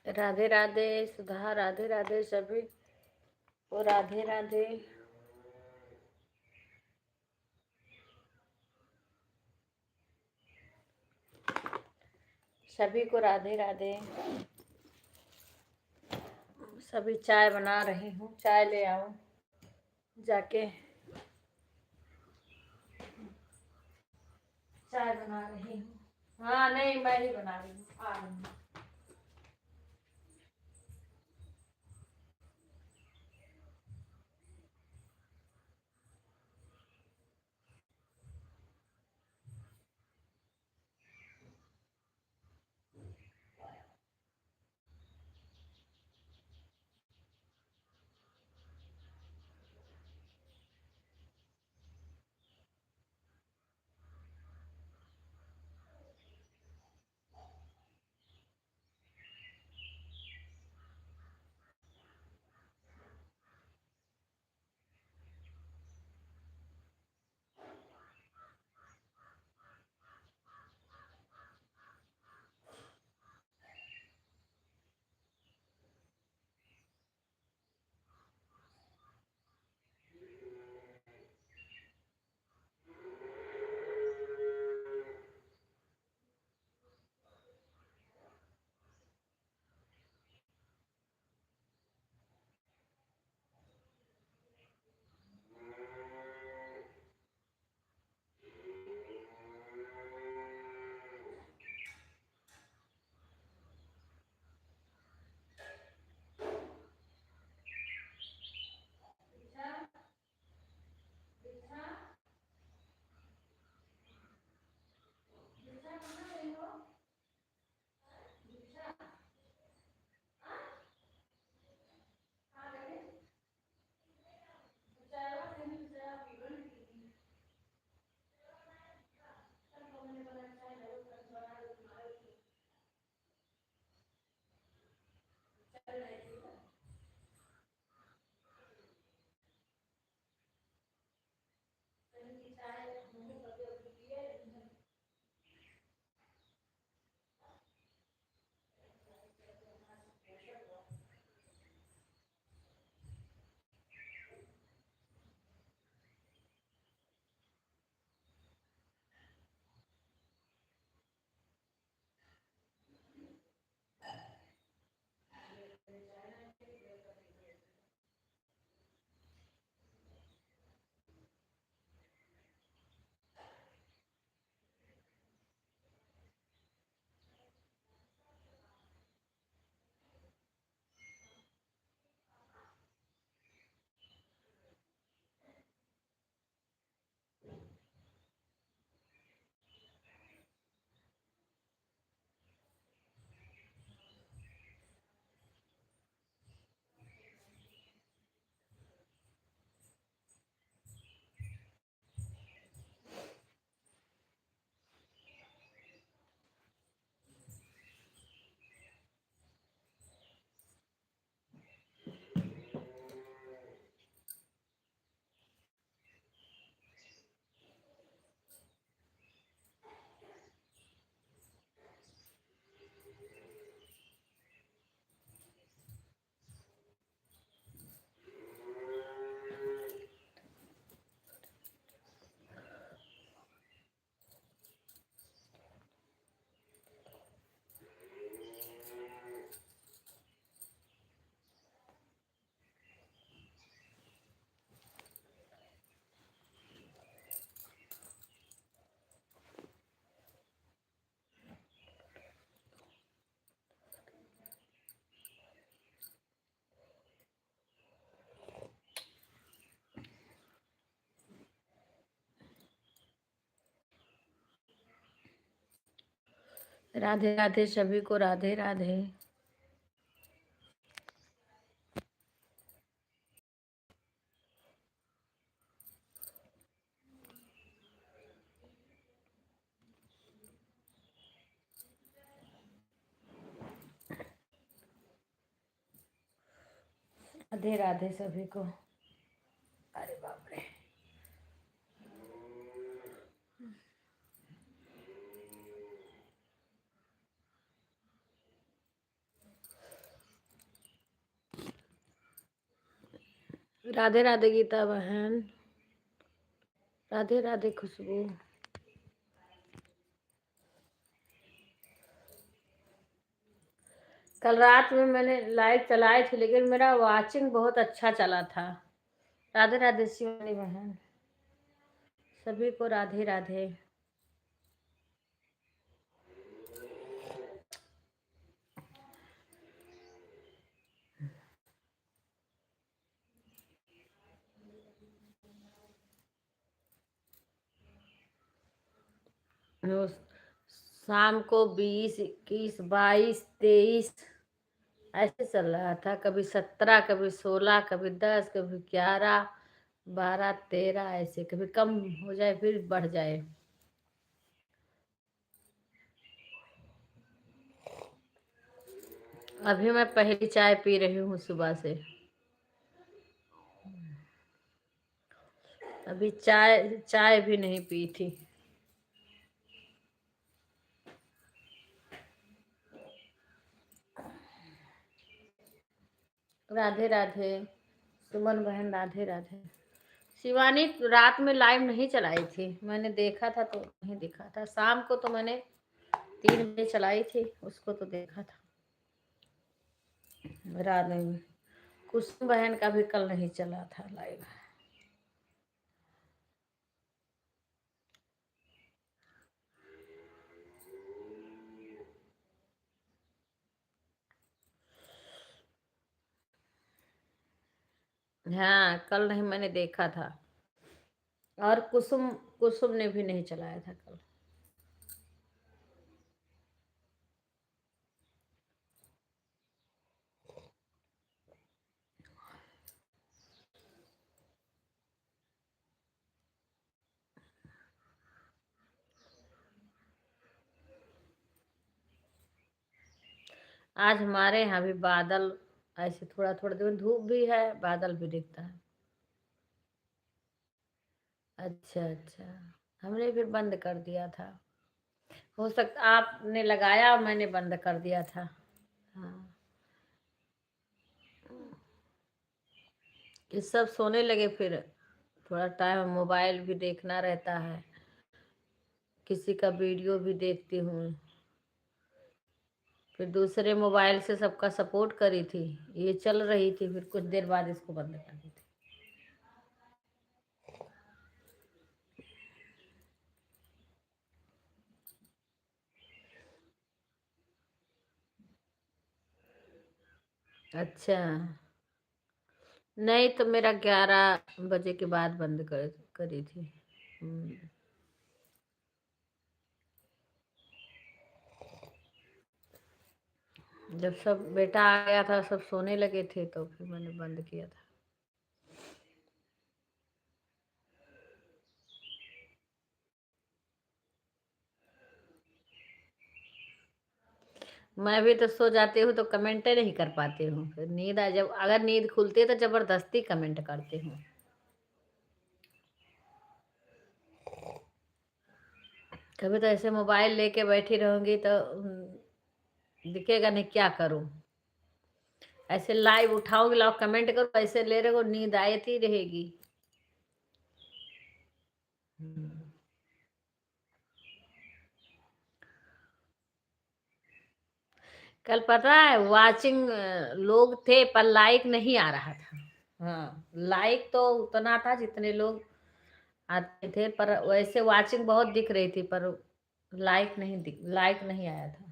राधे राधे सुधा, राधे राधे सभी को, राधे राधे। सभी को राधे राधे। सभी चाय बना रही हूँ, चाय ले आओ जाके। चाय बना रही हूँ। हाँ नहीं, मैं ही बना रही हूँ, आ रही हूँ। राधे राधे सभी को, राधे राधे। राधे राधे सभी को। अरे बाप रे। राधे राधे गीता बहन, राधे राधे खुशबू। कल रात में मैंने लाइट चलाई थी लेकिन मेरा वाचिंग बहुत अच्छा चला था। राधे राधे शिवानी बहन, सभी को राधे राधे। शाम को 20, 21, 22, 23 ऐसे चल रहा था। कभी 17, कभी 16, कभी 10, कभी 11, 12, 13 ऐसे। कभी कम हो जाए फिर बढ़ जाए। अभी मैं पहली चाय पी रही हूँ सुबह से। अभी चाय चाय भी नहीं पी थी। राधे राधे सुमन बहन, राधे राधे। शिवानी रात में लाइव नहीं चलाई थी, मैंने देखा था तो नहीं देखा था। शाम को तो मैंने 3 बजे चलाई थी, उसको तो देखा था। रात में कुसुम बहन का भी कल नहीं चला था लाइव। हाँ कल नहीं, मैंने देखा था। और कुसुम कुसुम ने भी नहीं चलाया था कल। आज हमारे यहाँ भी बादल ऐसे थोड़ा थोड़ा दिन, धूप भी है, बादल भी दिखता है। अच्छा अच्छा, हमने फिर बंद कर दिया था। हो सकता आपने लगाया और मैंने बंद कर दिया था। हाँ, ये सब सोने लगे फिर थोड़ा टाइम मोबाइल भी देखना रहता है, किसी का वीडियो भी देखती हूँ। फिर दूसरे मोबाइल से सबका सपोर्ट करी थी, ये चल रही थी, फिर कुछ देर बाद इसको बंद कर दी थी। अच्छा, नहीं तो मेरा 11 बजे के बाद बंद करी थी। जब सब बेटा आ गया था, सब सोने लगे थे, तो फिर मैंने बंद किया था। मैं भी तो सो जाती हूँ तो कमेंट नहीं कर पाती हूँ, फिर नींद आ, जब अगर नींद खुलती है तो जबरदस्ती कमेंट करती हूँ। कभी तो ऐसे मोबाइल लेके बैठी रहूंगी तो दिखेगा नहीं क्या करूं। ऐसे लाइव उठाओगे, लाओ कमेंट करो, ऐसे ले रहे हो, नींद आती रहेगी। कल पता है वाचिंग लोग थे पर लाइक नहीं आ रहा था। हाँ, लाइक तो उतना था जितने लोग आते थे, पर वैसे वाचिंग बहुत दिख रही थी, पर लाइक नहीं आया था।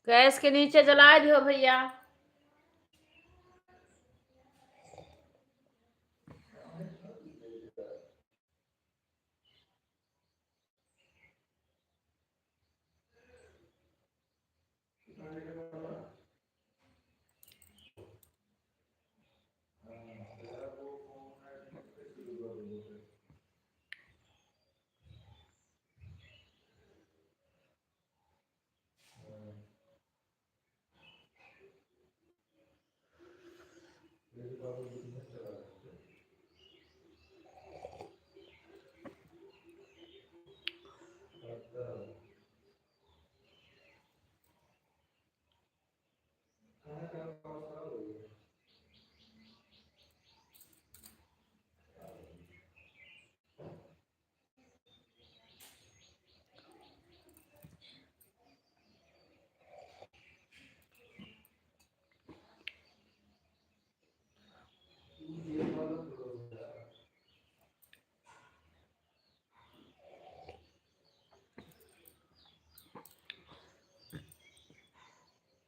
गैस के नीचे जला दियो भैया।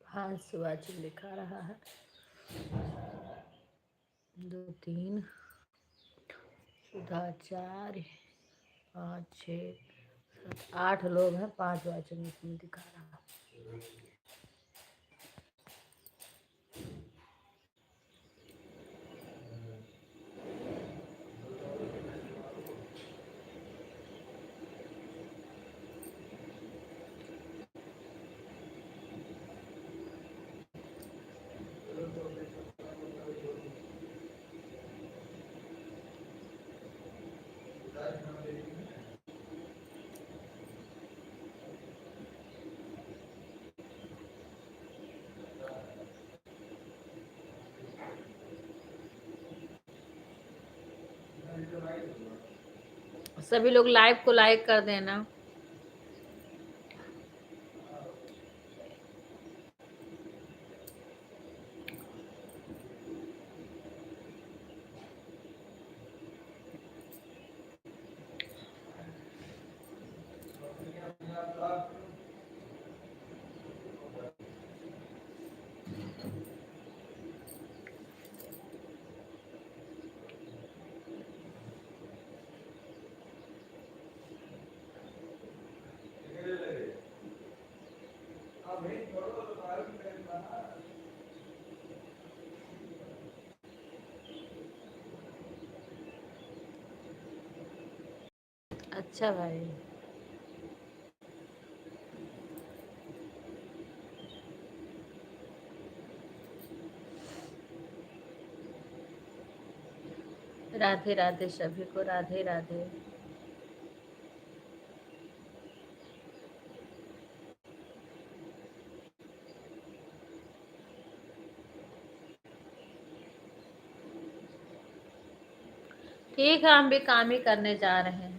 हाँ सुवाची लिखा रहा है 2 3 सुधा 4 5 6 7 8 लोग हैं 5 वाचन इसमें दिखा रहा है। सभी लोग लाइव को लाइक कर देना। अच्छा भाई राधे राधे सभी को राधे राधे। ठीक है हम भी काम ही करने जा रहे हैं।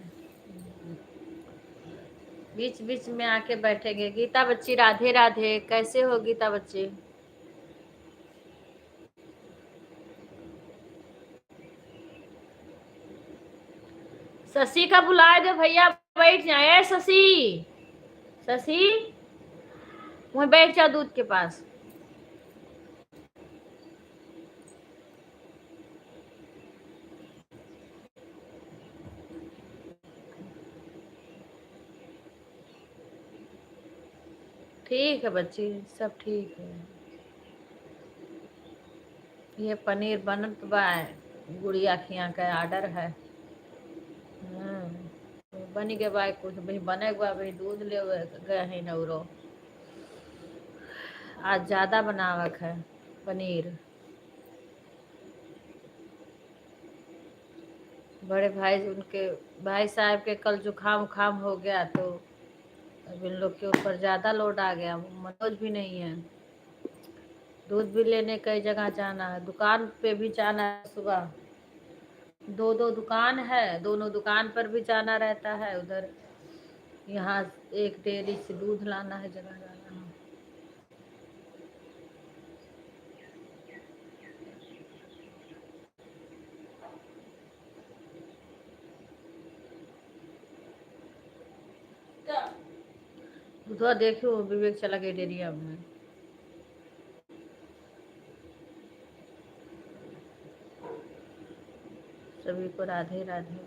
बीच बीच में आके बैठेंगे। गीता बच्ची राधे राधे। कैसे हो गीता बच्ची? शशि का बुला दो भैया बैठ जाए। शशि शशि वहीं बैठ जाओ दूध के पास। ठीक है बच्ची सब ठीक है। ये पनीर बनत बा गुड़िया खिया का ऑर्डर है। बनी के बाद कुछ भाई बने के भाई दूध ले गए हैं नौरो। आज ज्यादा बनावक है पनीर। बड़े भाई उनके भाई साहब के कल जुकाम उखाम हो गया तो अब इन लोग के ऊपर ज्यादा लोड आ गया। मनोज भी नहीं है। दूध भी लेने कई जगह जाना है। दुकान पे भी जाना है। सुबह 2 दुकान है। दोनों दुकान पर भी जाना रहता है। उधर यहाँ एक डेयरी से दूध लाना है जगह जाना है। दूधवा देखियो विवेक चला गया डेरिया में। सभी को राधे राधे।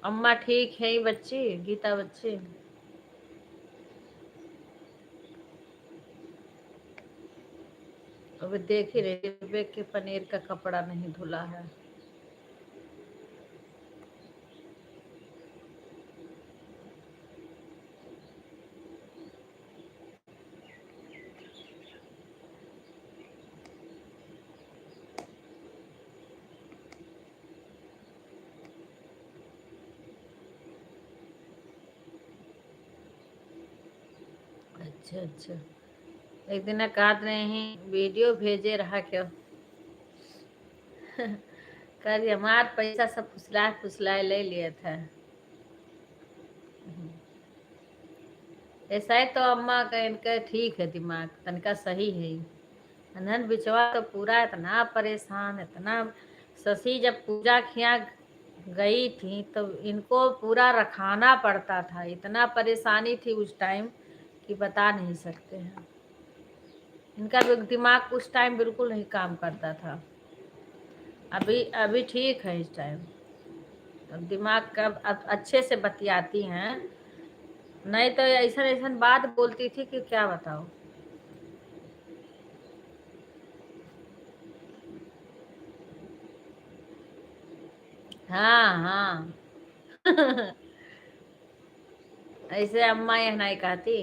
अम्मा ठीक है बच्ची गीता बच्ची? अभी देख ही रहे विवेक के पनीर का कपड़ा नहीं धुला है। अच्छा अच्छा। एक दिन कहा नहीं वीडियो भेजे रहा क्यों। कर हमार पैसा सब फुसला फुसलाए ले लिया था। ऐसा है तो अम्मा का इनका ठीक है, दिमाग तनका सही है। अनहन बिचवा तो पूरा इतना परेशान, इतना। शशि जब पूजा खिया गई थी तो इनको पूरा रखाना पड़ता था, इतना परेशानी थी उस टाइम कि बता नहीं सकते हैं। इनका दिमाग उस टाइम बिल्कुल नहीं काम करता था। अभी अभी ठीक है इस टाइम। अब दिमाग का अब अच्छे से बतियाती हैं, नहीं तो ऐसा ऐसा बात बोलती थी कि क्या बताओ। हाँ हाँ। ऐसे अम्मा यह नहीं कहती।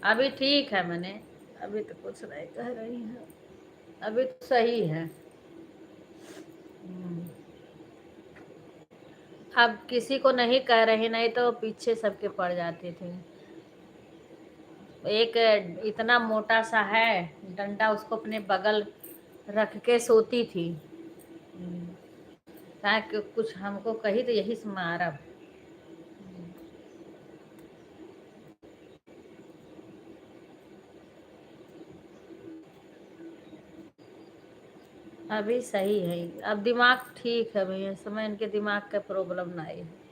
अभी ठीक है मैंने, अभी तो कुछ नहीं कह रही है, अभी तो सही है। अब किसी को नहीं कह रही, नहीं तो पीछे सबके पड़ जाती थी। एक इतना मोटा सा है डंडा, उसको अपने बगल रख के सोती थी, ताकि कुछ हमको कही तो यही से मारब। अभी सही है, अब दिमाग ठीक है भैया, समय इनके दिमाग का प्रॉब्लम नहीं है।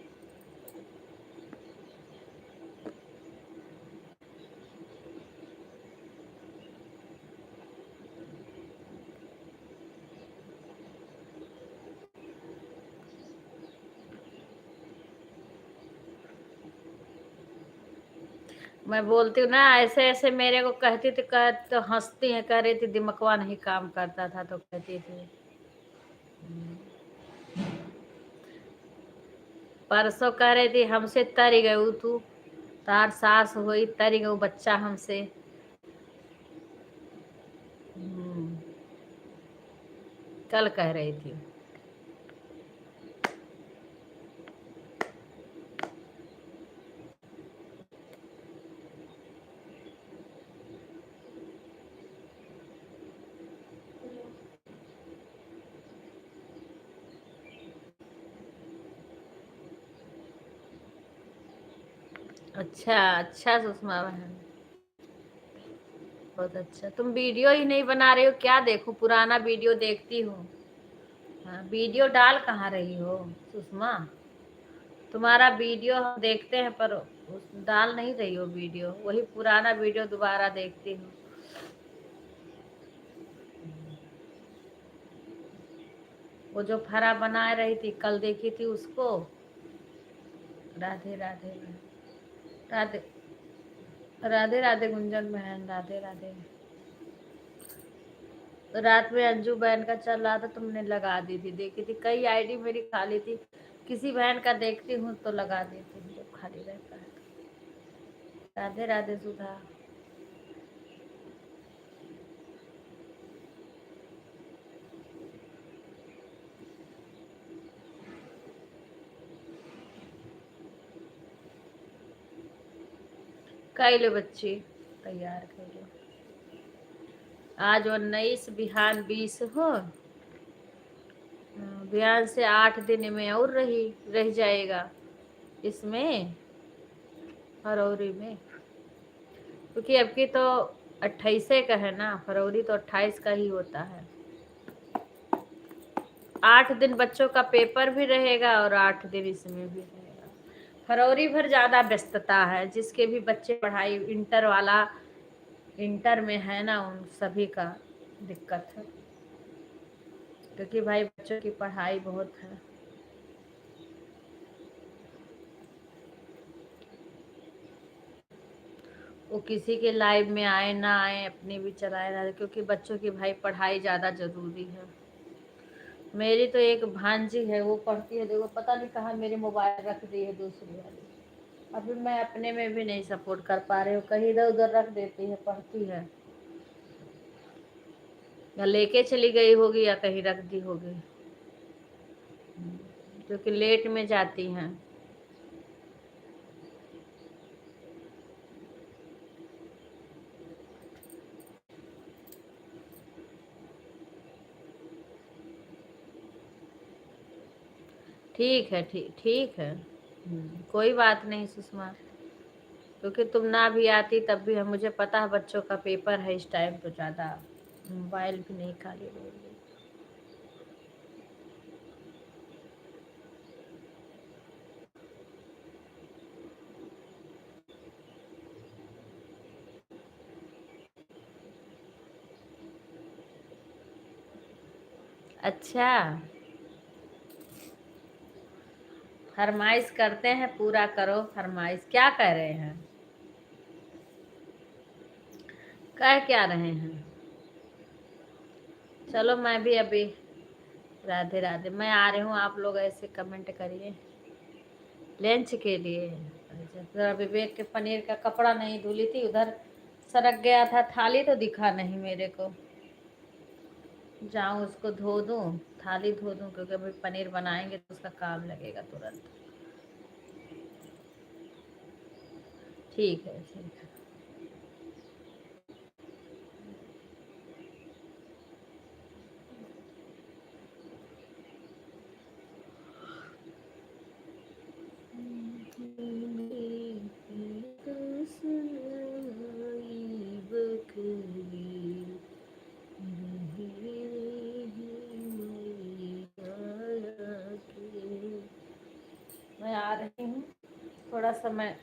मैं बोलती हूँ ना, ऐसे ऐसे मेरे को कहती थी, कह तो हंसती है, कह रही थी दिमागवा नहीं काम करता था, तो कहती थी। परसों कह रही थी हमसे तरी गई तू, तार सास हुई तरी गई बच्चा हमसे। हम्म, कल कह रही थी। अच्छा अच्छा सुषमा बहन, बहुत अच्छा। तुम वीडियो ही नहीं बना रही हो क्या? देखो पुराना वीडियो देखती हूँ। हाँ, वीडियो डाल कहाँ रही हो सुषमा? तुम्हारा वीडियो हम देखते हैं पर डाल नहीं रही हो वीडियो, वही पुराना वीडियो दोबारा देखती हूँ। वो जो फरा बना रही थी कल देखी थी उसको। राधे राधे राधे राधे राधे गुंजन बहन, राधे राधे। तो रात में अंजू बहन का चल रहा था, तुमने लगा दी थी, देखी थी, कई आईडी मेरी खाली थी, किसी बहन का देखती हूँ तो लगा देती हूँ जब खाली रहता है। राधे राधे सुधा। कई लो बच्ची, तैयार कर लो। आज 19 बिहान 20 हो। बिहान से 8 दिन में और रह जाएगा इसमें, फरवरी में, क्योंकि अब की तो 28 का है ना, फरवरी तो 28 का ही होता है। 8 दिन बच्चों का पेपर भी रहेगा और 8 दिन इसमें भी रहेगा। फरवरी भर ज्यादा व्यस्तता है, जिसके भी बच्चे पढ़ाई इंटर वाला इंटर में है ना, उन सभी का दिक्कत है, क्योंकि भाई बच्चों की पढ़ाई बहुत है। वो किसी के लाइव में आए ना आए, अपने भी चलाए रहे, क्योंकि बच्चों की भाई पढ़ाई ज़्यादा ज़रूरी है। मेरी तो एक भांजी है, वो पढ़ती है, देखो पता नहीं कहाँ मेरे मोबाइल रख दी है दूसरी वाली। अभी मैं अपने में भी नहीं सपोर्ट कर पा रही हूँ, कहीं इधर उधर रख देती है, पढ़ती है, या लेके चली गई होगी या कहीं रख दी होगी, क्योंकि लेट में जाती हैं। ठीक है, ठीक ठीक है। कोई बात नहीं सुषमा, क्योंकि तुम ना भी आती तब भी हम, मुझे पता है बच्चों का पेपर है इस टाइम, तो ज़्यादा मोबाइल भी नहीं खाली रहेगी। अच्छा, फरमाइश करते हैं, पूरा करो फरमाइश, क्या कह रहे हैं? कह क्या रहे हैं? चलो मैं भी अभी, राधे राधे, मैं आ रही हूँ, आप लोग ऐसे कमेंट करिए लंच के लिए। अच्छा, जरा विवेक के पनीर का कपड़ा नहीं धुली थी, उधर सरक गया था, थाली तो दिखा नहीं मेरे को, जाऊं उसको धो दूं, थाली धो दूं, क्योंकि अभी पनीर बनाएंगे तो उसका काम लगेगा तुरंत। ठीक है, ठीक है। मैं आ रही हूँ, थोड़ा समय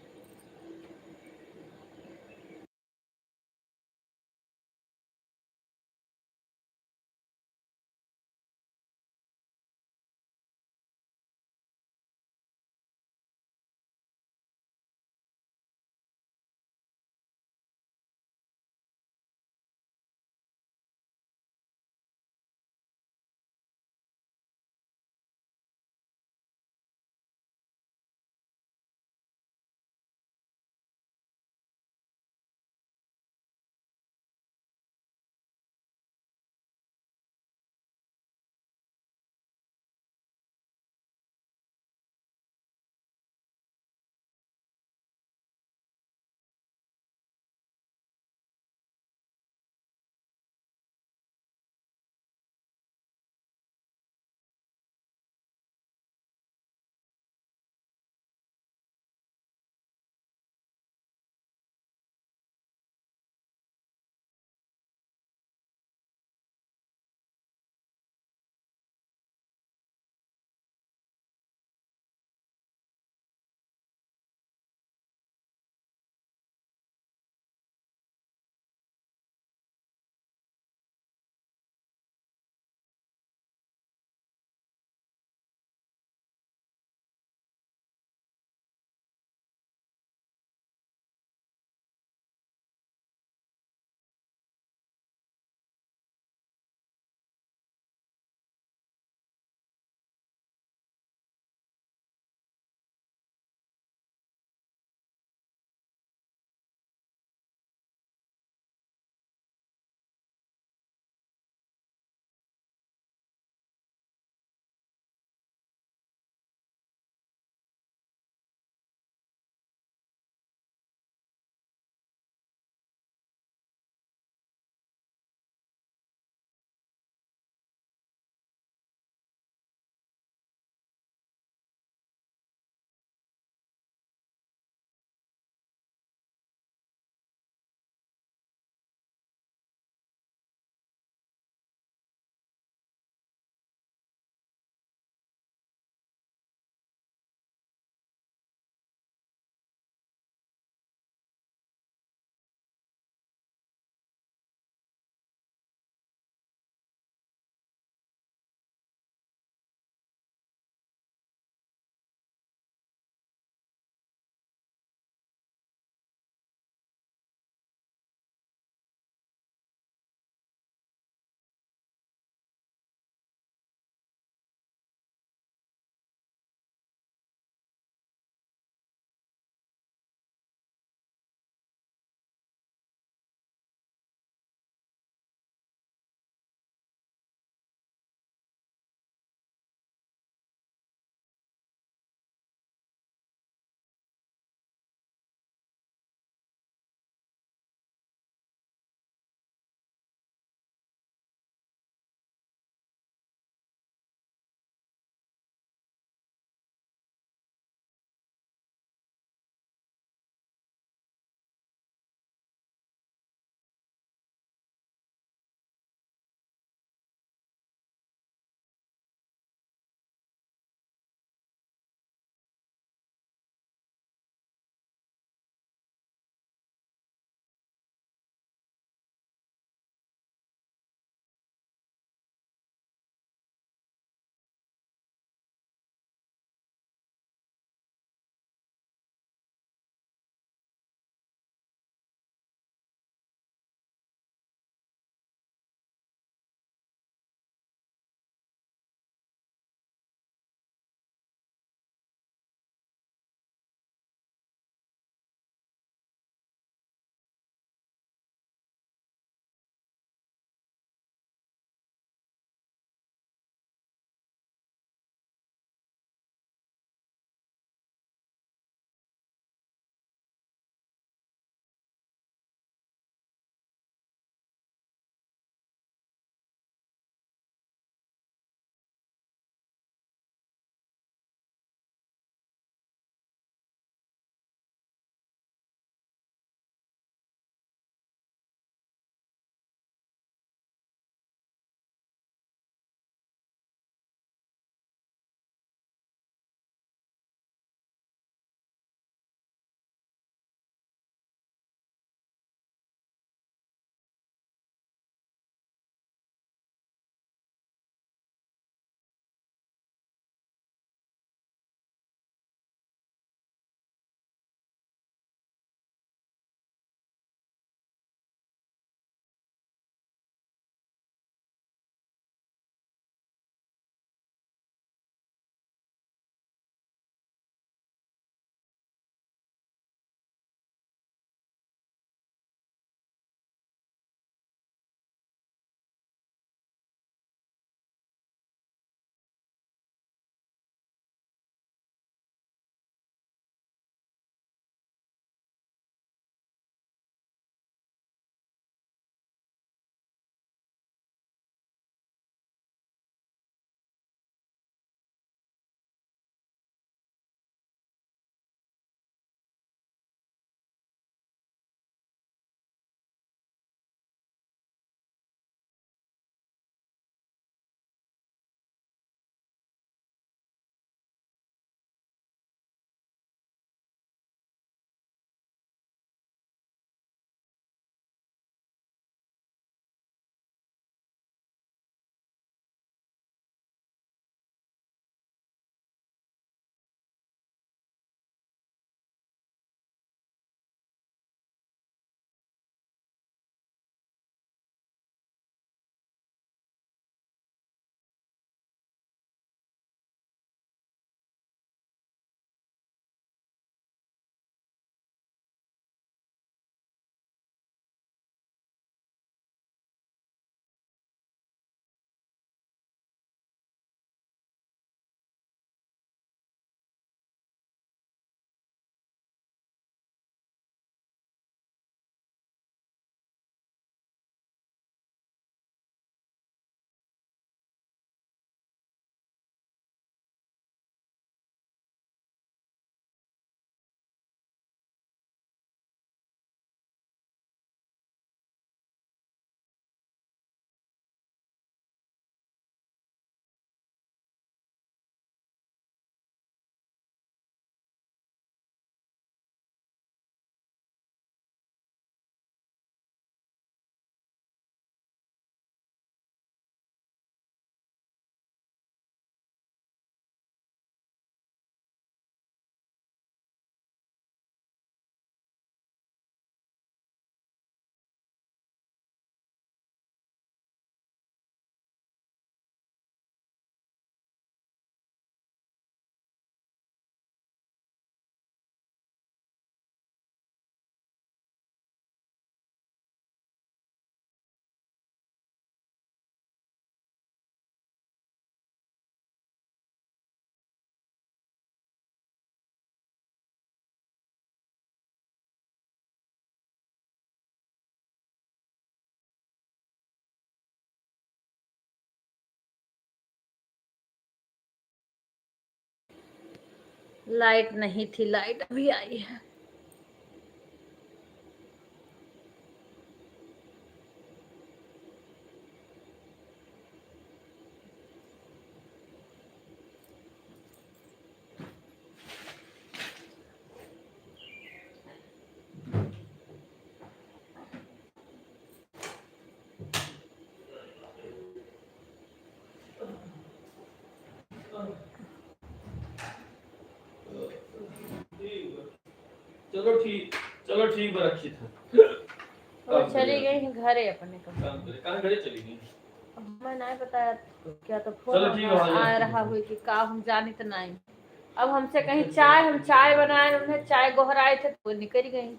लाइट नहीं थी, लाइट अभी आई है। चलो ठीक रखी था। वो चली गई घर है अपने कहाँ घरे चली गई? मैं नहीं बताया क्या, तो फोन चलो ठीक है, आ रहा हुई कि का हम जानी तो नहीं। अब हमसे कहीं चाय, हम चाय बनाए, उन्हें चाय गोहराए थे तो वो निकल गई।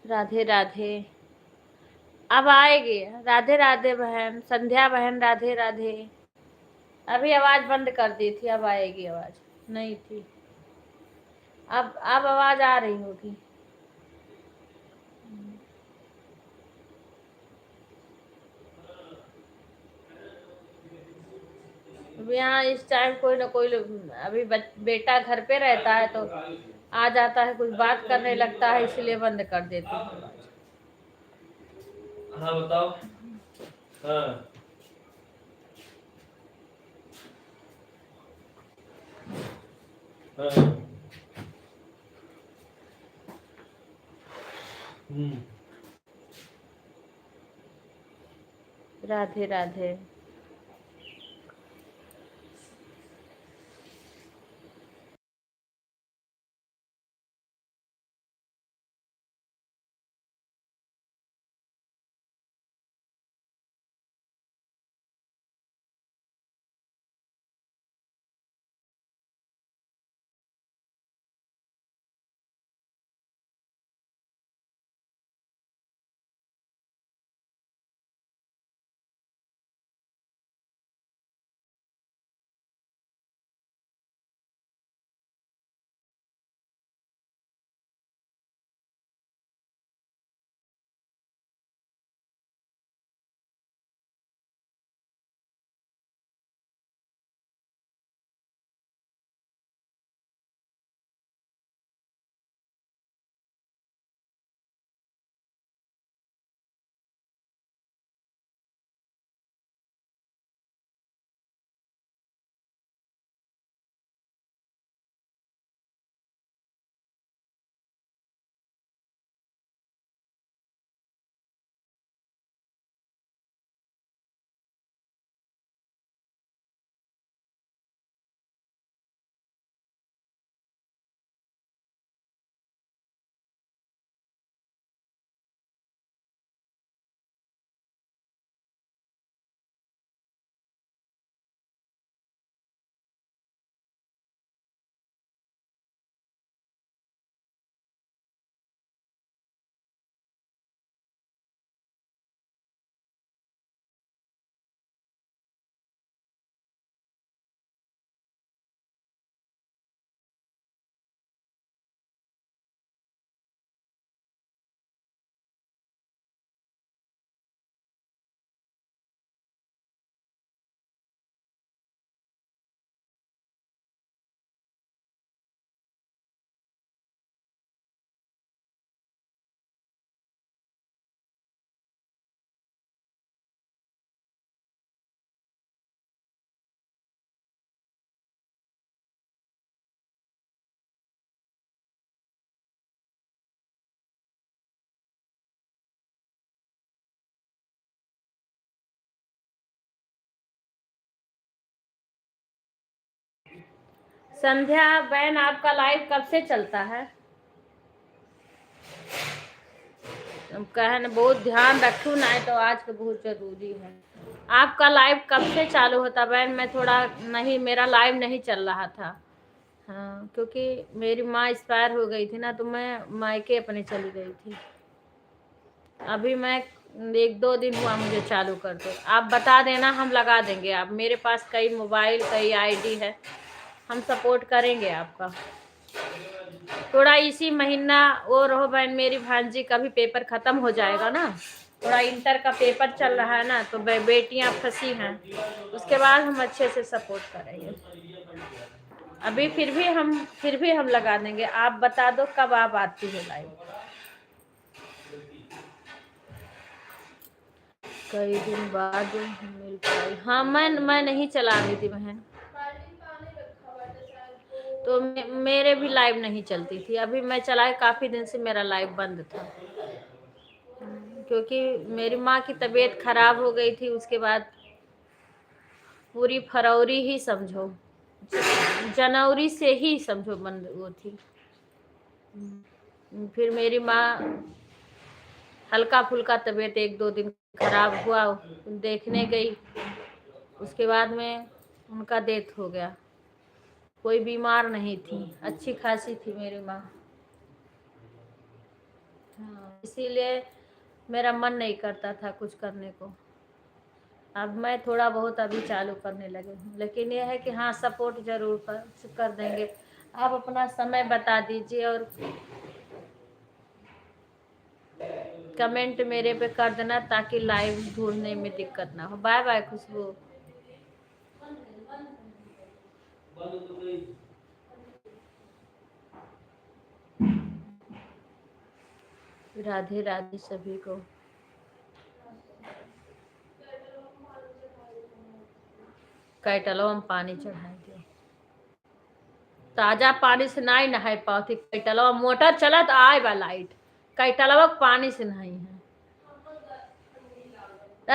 राधे राधे। अब आएगी। राधे राधे बहन, संध्या बहन, राधे राधे। अभी आवाज बंद कर दी थी, अब आएगी, आवाज नहीं थी। अब आवाज आ रही होगी। अब यहाँ इस टाइम कोई ना कोई अभी बेटा घर पे रहता है तो आ जाता है, कुछ बात करने लगता है, इसलिए बंद कर देती हूँ। हाँ बताओ। हाँ हाँ। राधे राधे। संध्या बहन, आपका लाइव कब से चलता है? कहन बहुत ध्यान रखूँ ना, तो आज का बहुत जरूरी है। आपका लाइव कब से चालू होता बहन? मैं थोड़ा नहीं, मेरा लाइव नहीं चल रहा था। हाँ, क्योंकि मेरी माँ एक्सपायर हो गई थी ना, तो मैं मायके अपने चली गई थी। अभी मैं 1-2 दिन हुआ मुझे चालू कर दो। आप बता देना, हम लगा देंगे। आप मेरे पास कई मोबाइल, कई आईडी है, हम सपोर्ट करेंगे आपका। थोड़ा इसी महीना वो रहो बहन मेरी भांजी का भी पेपर खत्म हो जाएगा ना, थोड़ा इंटर का पेपर चल रहा है ना, तो बेटियां फंसी हैं, उसके बाद हम अच्छे से सपोर्ट करेंगे। अभी फिर भी हम लगा देंगे। आप बता दो कब आप आती हो लाइव। कई दिन बाद मिल पाई। हाँ मैं नहीं चला रही थी बहन, तो मेरे भी लाइव नहीं चलती थी। अभी मैं चलाए काफी दिन से मेरा लाइव बंद था, क्योंकि मेरी माँ की तबीयत खराब हो गई थी। उसके बाद पूरी फरवरी ही समझो, जनवरी से ही समझो बंद वो थी। फिर मेरी माँ हल्का फुल्का तबीयत 1-2 दिन खराब हुआ, देखने गई, उसके बाद में उनका डेथ हो गया। कोई बीमार नहीं थी, अच्छी खासी थी मेरी माँ। हाँ, इसीलिए मेरा मन नहीं करता था कुछ करने को। अब मैं थोड़ा बहुत अभी चालू करने लगे हूँ, लेकिन यह है कि हाँ सपोर्ट जरूर कर देंगे। आप अपना समय बता दीजिए और कमेंट मेरे पे कर देना, ताकि लाइव ढूंढने में दिक्कत ना हो। बाय बाय खुशबू। राधे राधे सभी को। कैटलो हम पानी चढ़ाए थे, ताजा पानी से नहीं नहाए पाती। कैटलवा मोटर चलत आए बा लाइट, कैटलवा पानी से नहीं है।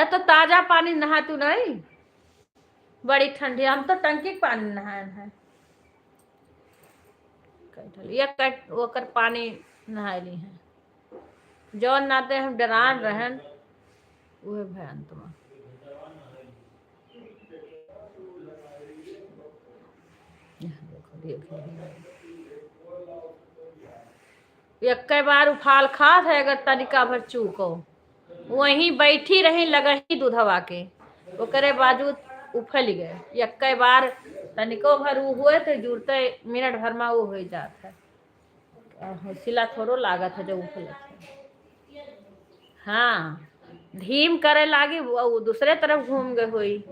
तो ताजा पानी नहा तू नहीं, बड़ी ठंडी। हम तो टंकी के पानी नहाए हैं। कैटल ये कैट ओकर पानी नहाए ली है, जौन नाते हम डरान रहन उहे भयान तुम। देखो देख एक बार उफाल खात है, अगर तनिका भर चूको वहीं बैठी रही लगही दूधवा के, ओकरे बाजू उफल गए। एक बार तनिको भर उ हुए तो जुड़ते मिनट भर में वो हो जात है। सिला थोड़ो लागत है जो उफलत है। हाँ धीम करे लागी वो दूसरे तरफ घूम गए हुई।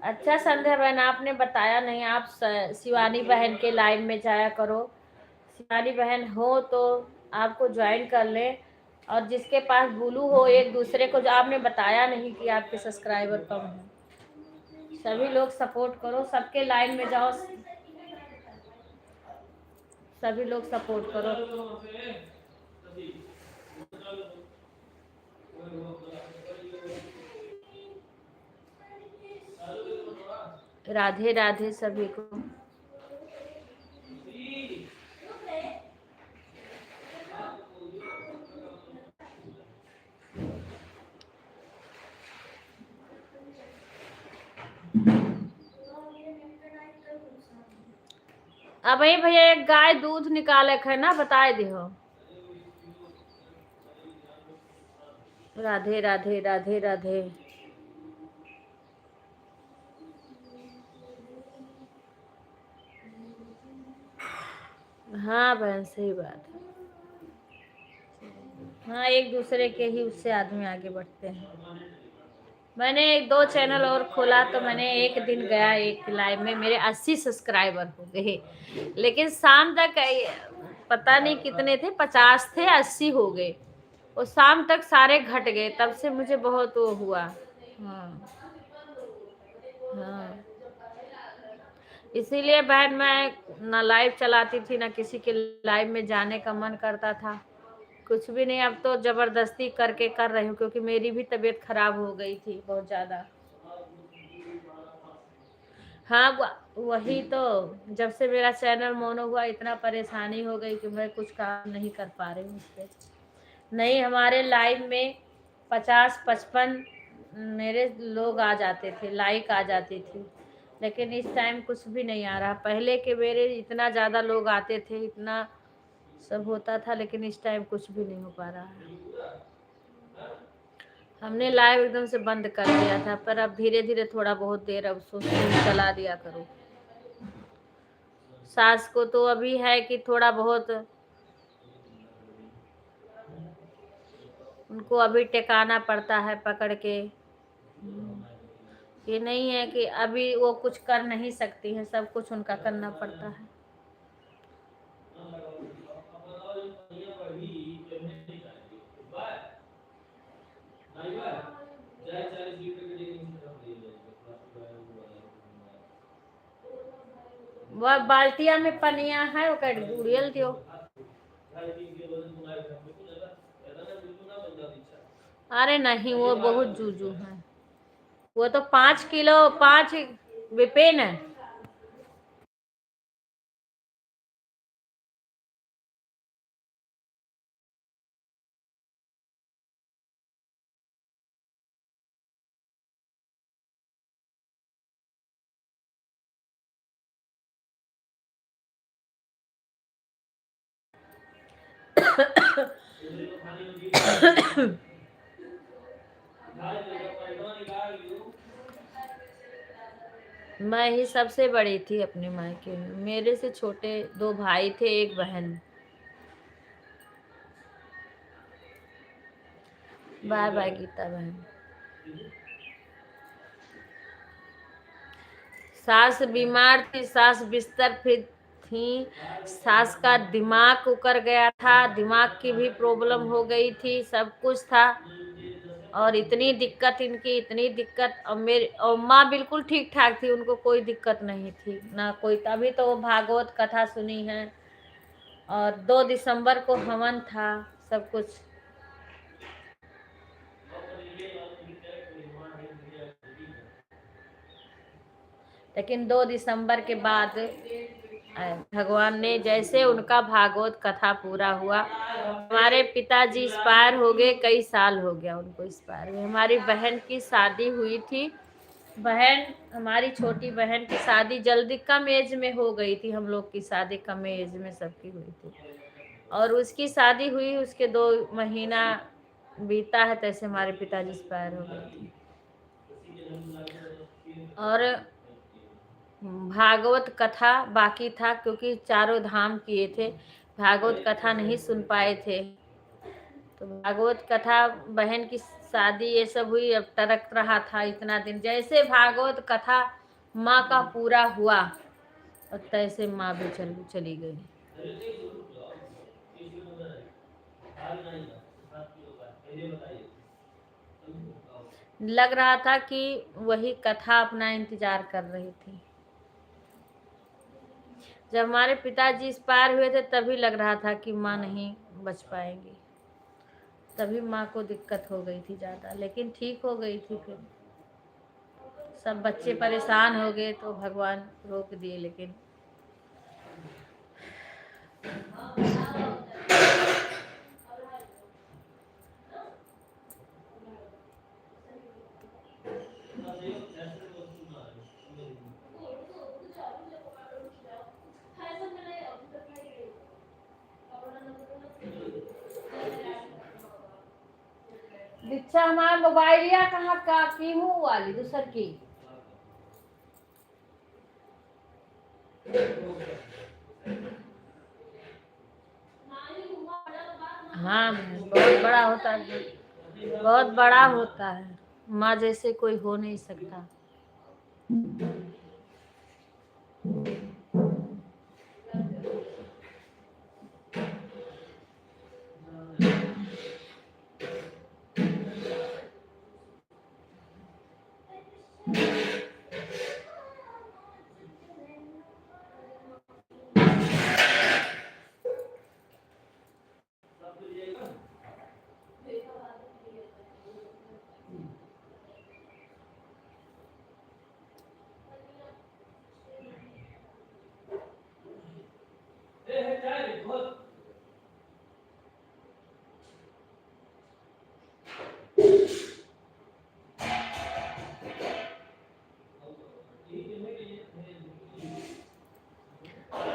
अच्छा संध्या बहन आपने बताया नहीं, आप शिवानी बहन के लाइव में जाया करो। शिवानी बहन हो तो आपको ज्वाइन कर ले, और जिसके पास ब्लू हो एक दूसरे को, जो आपने बताया नहीं कि आपके सब्सक्राइबर कम है। सभी लोग सपोर्ट करो, सबके लाइन में जाओ, सभी लोग सपोर्ट करो। राधे राधे सभी को। अब ही भैया एक गाय दूध निकाले है ना, बताए दिहो। राधे राधे राधे राधे। हाँ बहन सही बात है। हाँ एक दूसरे के ही उससे आदमी आगे बढ़ते हैं। मैंने एक दो चैनल और खोला तो मैंने एक दिन गया एक लाइव में मेरे 80 सब्सक्राइबर हो गए, लेकिन शाम तक पता नहीं कितने थे, 50 थे 80 हो गए और शाम तक सारे घट गए। तब से मुझे बहुत वो हुआ। हाँ हाँ इसीलिए बहन मैं ना लाइव चलाती थी ना किसी के लाइव में जाने का मन करता था, कुछ भी नहीं। अब तो जबरदस्ती करके कर रही हूँ क्योंकि मेरी भी तबीयत खराब हो गई थी बहुत ज्यादा। हाँ वही तो, जब से मेरा चैनल मोनो हुआ इतना परेशानी हो गई कि मैं कुछ काम नहीं कर पा रही हूँ उस पर। नहीं हमारे लाइव में 50-55 मेरे लोग आ जाते थे, लाइक आ जाती थी, लेकिन इस टाइम कुछ भी नहीं आ रहा। पहले के मेरे इतना ज़्यादा लोग आते थे, इतना सब होता था, लेकिन इस टाइम कुछ भी नहीं हो पा रहा है। हमने लाइव एकदम से बंद कर दिया था, पर अब धीरे धीरे थोड़ा बहुत देर अब सोचती हूँ चला दिया करूँ। सास को तो अभी है कि थोड़ा बहुत उनको अभी टेकाना पड़ता है पकड़ के। ये नहीं है कि अभी वो कुछ कर नहीं सकती है, सब कुछ उनका करना पड़ता है। वह बाल्टिया में पनिया है वो कट गुड़ियल दियो। अरे नहीं वो बहुत जूजू है, वो तो 5 किलो 5 विपेन है। मैं ही सबसे बड़ी थी अपने मायके में, मेरे से छोटे 2 भाई थे 1 बहन। बाय बाय गीता बहन। सास बीमार थी, सास बिस्तर पे थी, सास का दिमाग उकर गया था, दिमाग की भी प्रॉब्लम हो गई थी, सब कुछ था। और इतनी दिक्कत इनकी, इतनी दिक्कत। और मेरी और माँ बिल्कुल ठीक ठाक थी, उनको कोई दिक्कत नहीं थी ना कोई। तभी तो वो भागवत कथा सुनी है, और 2 दिसंबर को हवन था, सब कुछ। लेकिन 2 दिसंबर के बाद भगवान ने जैसे उनका भागवत कथा पूरा हुआ। हमारे पिताजी एक्सपायर हो गए, कई साल हो गया उनको एक्सपायर हुए। हमारी बहन की शादी हुई थी, बहन हमारी छोटी बहन की शादी जल्दी कम एज में हो गई थी, हम लोग की शादी कम एज में सबकी हुई थी। और उसकी शादी हुई उसके 2 महीना बीता है तैसे हमारे पिताजी एक्सपायर हो गए थे। और भागवत कथा बाकी था क्योंकि 4 धाम किए थे, भागवत कथा नहीं सुन पाए थे। तो भागवत कथा बहन की शादी ये सब हुई, अब टरक रहा था इतना दिन। जैसे भागवत कथा माँ का पूरा हुआ और तैसे माँ भी चली गई। लग रहा था कि वही कथा अपना इंतजार कर रही थी। जब हमारे पिताजी एक्सपायर हुए थे तभी लग रहा था कि माँ नहीं बच पाएंगी, तभी माँ को दिक्कत हो गई थी ज़्यादा, लेकिन ठीक हो गई थी। फिर सब बच्चे परेशान हो गए तो भगवान रोक दिए। लेकिन अच्छा हमारा मोबाइलिया कहाँ का की हूँ वाली दूसर की। हाँ बहन बहुत बड़ा होता है, बहुत बड़ा होता है। माँ जैसे कोई हो नहीं सकता।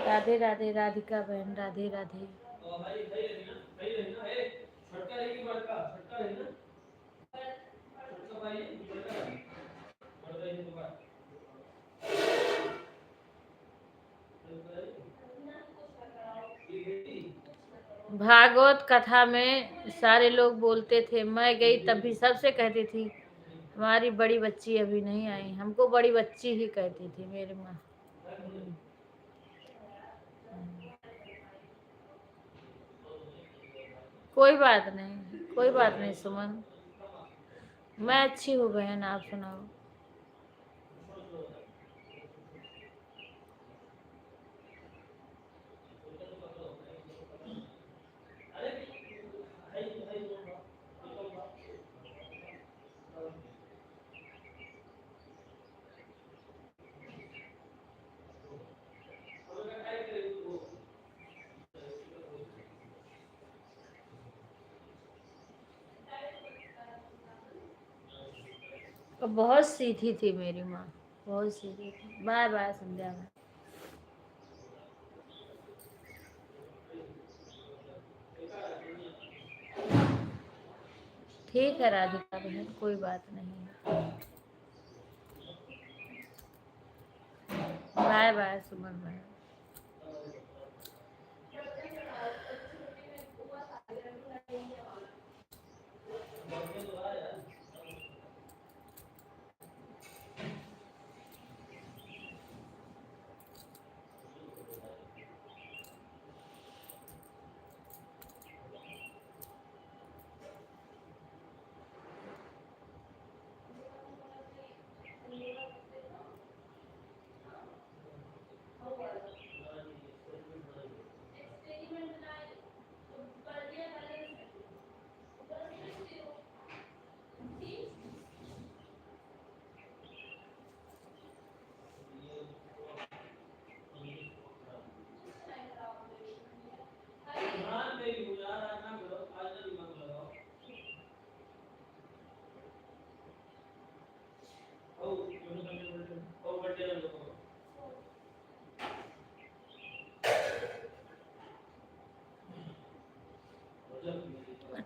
राधे राधे राधिका बहन, राधे राधे। भागवत कथा में सारे लोग बोलते थे, मैं गई तब भी सबसे कहती थी हमारी बड़ी बच्ची अभी नहीं आई। हमको बड़ी बच्ची ही कहती थी मेरी माँ। कोई बात नहीं, कोई बात नहीं सुमन, मैं अच्छी हूँ बहन, आप सुनाओ। बहुत सीधी थी मेरी माँ, बहुत सीधी थी। बाय बाय संध्या में। ठीक है राधिका बहन, कोई बात नहीं। बाय बाय सुमन बहन।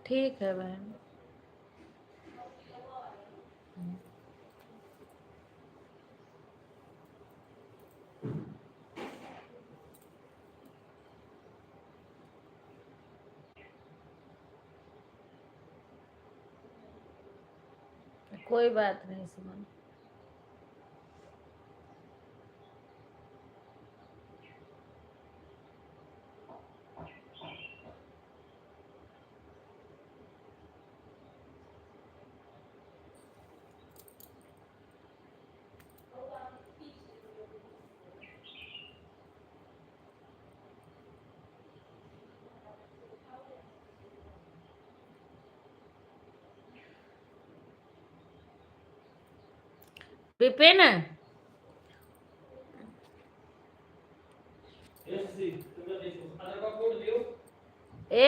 ठीक है बहन। कोई बात नहीं सुमन। विपिन ए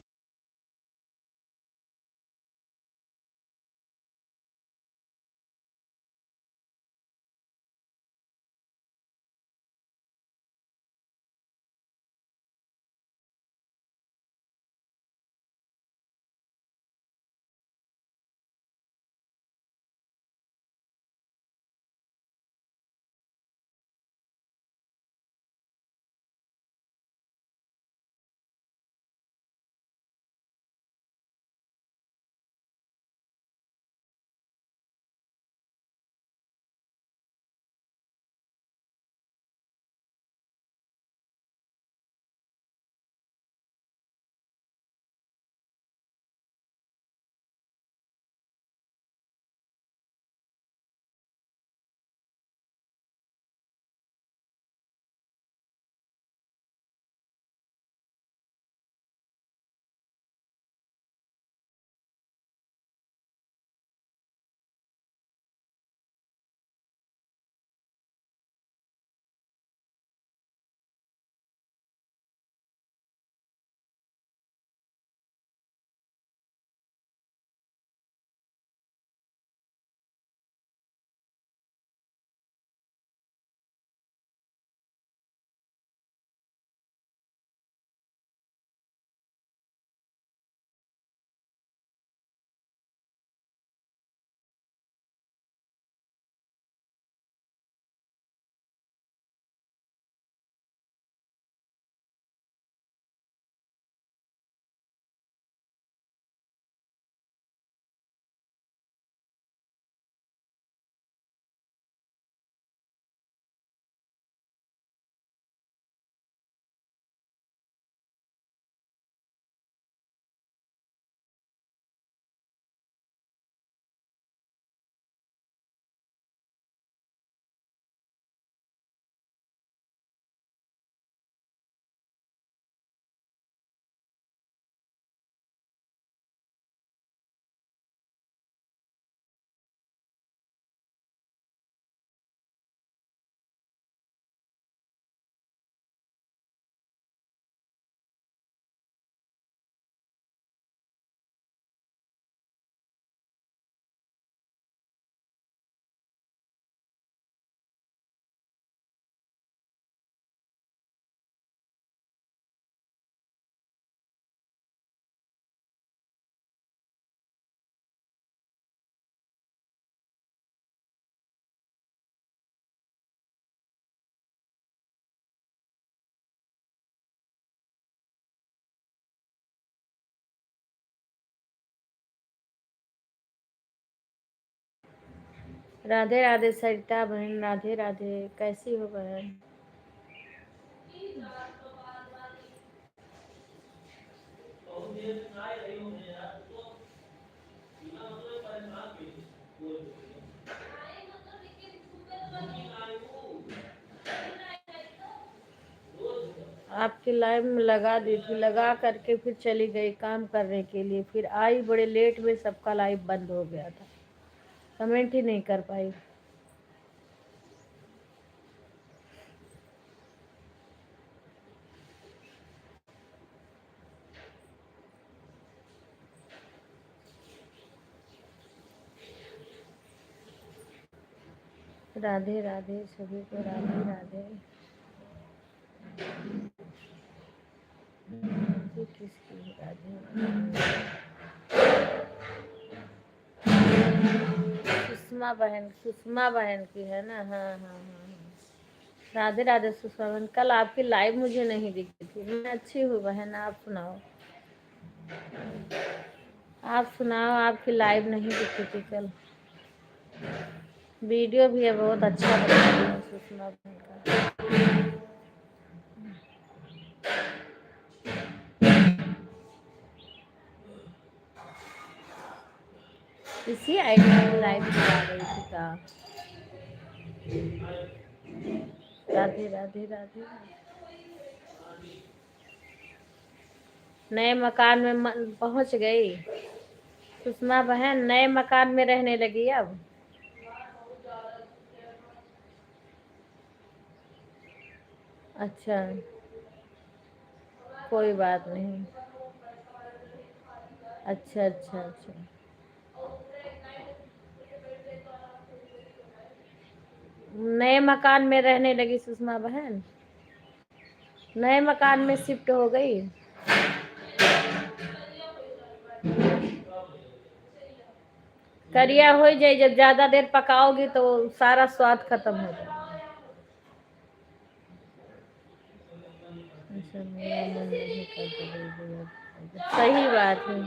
राधे राधे सरिता बहन, राधे राधे, कैसी हो बहन? आपकी लाइव में लगा दी थी, लगा करके फिर चली गई काम करने के लिए, फिर आई बड़े लेट में, सबका लाइव बंद हो गया था, कमेंट ही नहीं कर पाई। राधे राधे सभी को, राधे राधे। ये किसकी है? राधे सुषमा बहन की है ना? हाँ हाँ हाँ हाँ। राधे राधे सुषमा बहन, कल आपकी लाइव मुझे नहीं दिखी थी। मैं अच्छी हूँ बहन, आप सुनाओ, आप सुनाओ, आपकी लाइव नहीं दिखी थी कल। वीडियो भी है बहुत अच्छा बना रही है सुषमा बहन का। इसी आईडी में लाइव चला रही थी का? राधे राधे राधे। नए मकान में पहुंच गई सुषमा बहन, नए मकान में रहने लगी अब। अच्छा, कोई बात नहीं। अच्छा अच्छा अच्छा, नए मकान में रहने लगी सुषमा बहन, नए मकान में शिफ्ट हो गई। करिया हो जाए, जब ज्यादा देर पकाओगी तो सारा स्वाद खत्म हो जाएगा। अच्छा, मेरा मन नहीं करता। सही बात है,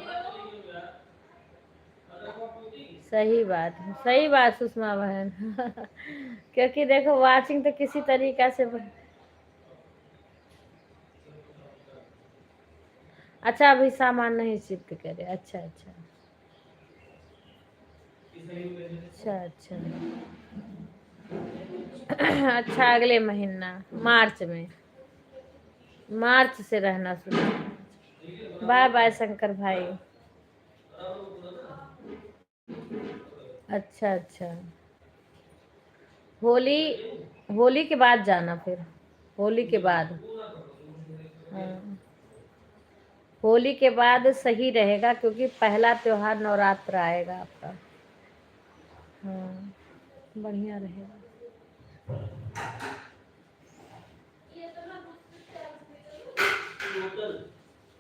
सही बात है, सही बात सुषमा बहन। क्योंकि देखो वाचिंग तो किसी तरीका से अच्छा, अभी सामान नहीं शिफ्ट करे। अच्छा अच्छा अच्छा अच्छा। अच्छा, अगले महीना मार्च में, मार्च से रहना शुरू। बाय बाय शंकर भाई। अच्छा अच्छा, होली, होली के बाद जाना फिर, होली के बाद। हाँ, होली के बाद सही रहेगा, क्योंकि पहला त्योहार नवरात्र आएगा आपका। हाँ, बढ़िया रहेगा।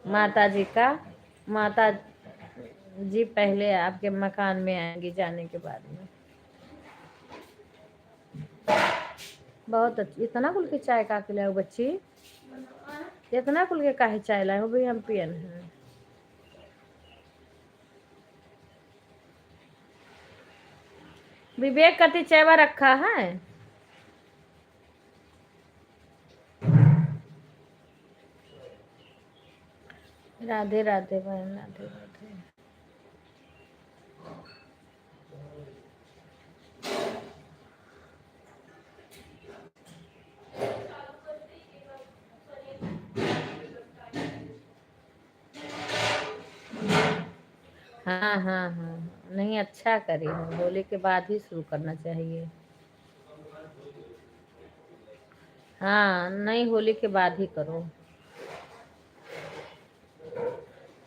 माता जी का, माता जी पहले आपके मकान में आएंगी जाने के बाद में। बहुत अच्छी। इतना कुल के चाय का के लाओ बच्ची, इतना कुल के काहे चाय लाए हो भाई? हम पियन है। विवेक कति चायवा रखा है? राधे राधे बहन, राधे राधे। हाँ हाँ हाँ, नहीं अच्छा करी हो, होली के बाद ही शुरू करना चाहिए। हाँ, नहीं होली के बाद ही करो।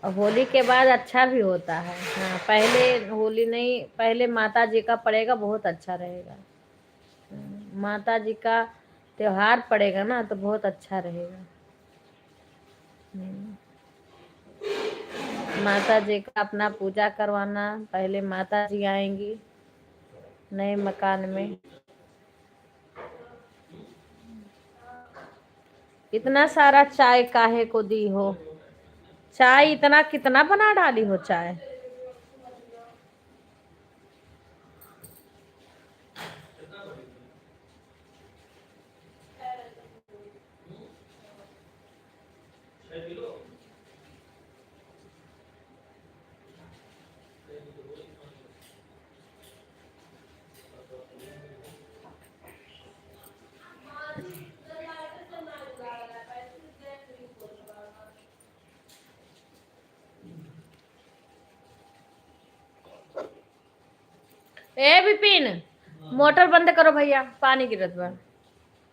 और होली के बाद अच्छा भी होता है। हाँ, पहले होली नहीं, पहले माता जी का पड़ेगा, बहुत अच्छा रहेगा। माता जी का त्योहार पड़ेगा ना तो बहुत अच्छा रहेगा। माता जी का अपना पूजा करवाना, पहले माता जी आएंगी नए मकान में। इतना सारा चाय काहे को दी हो? चाय इतना कितना बना डाली हो चाय? ए विपिन, मोटर बंद करो भैया, पानी गिरत बा।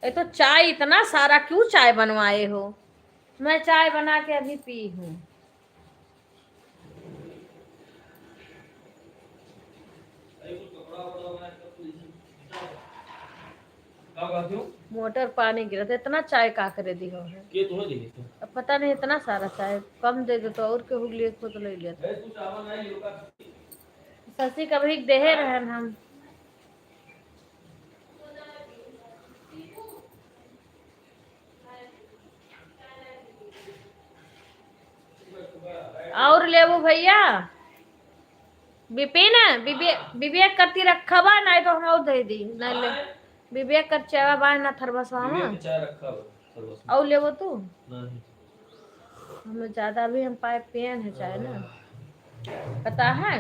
ये तो चाय इतना सारा क्यों चाय बनवाए हो? मैं चाय बना के अभी पी हूँ। मोटर पानी गिरत, इतना चाय का करे दी हो है? के तुम्हें दिए थे? अब पता नहीं, इतना सारा चाय कम दे दो तो और के हुगली खुद ले लिया। तू चावल नहीं लोका। शशि कभी देहे रहन हम। और लेबू भैया? विपिन, विवेक करती रखा बा, नहीं तो हम और दे दी नहीं ले। विवेक कर चावा बा ना थरबसवा में। चाय रखा है थरमस में। और लेबो तू? नहीं। हमें ज्यादा भी हम पाइप पियन है चाय ना, पता है।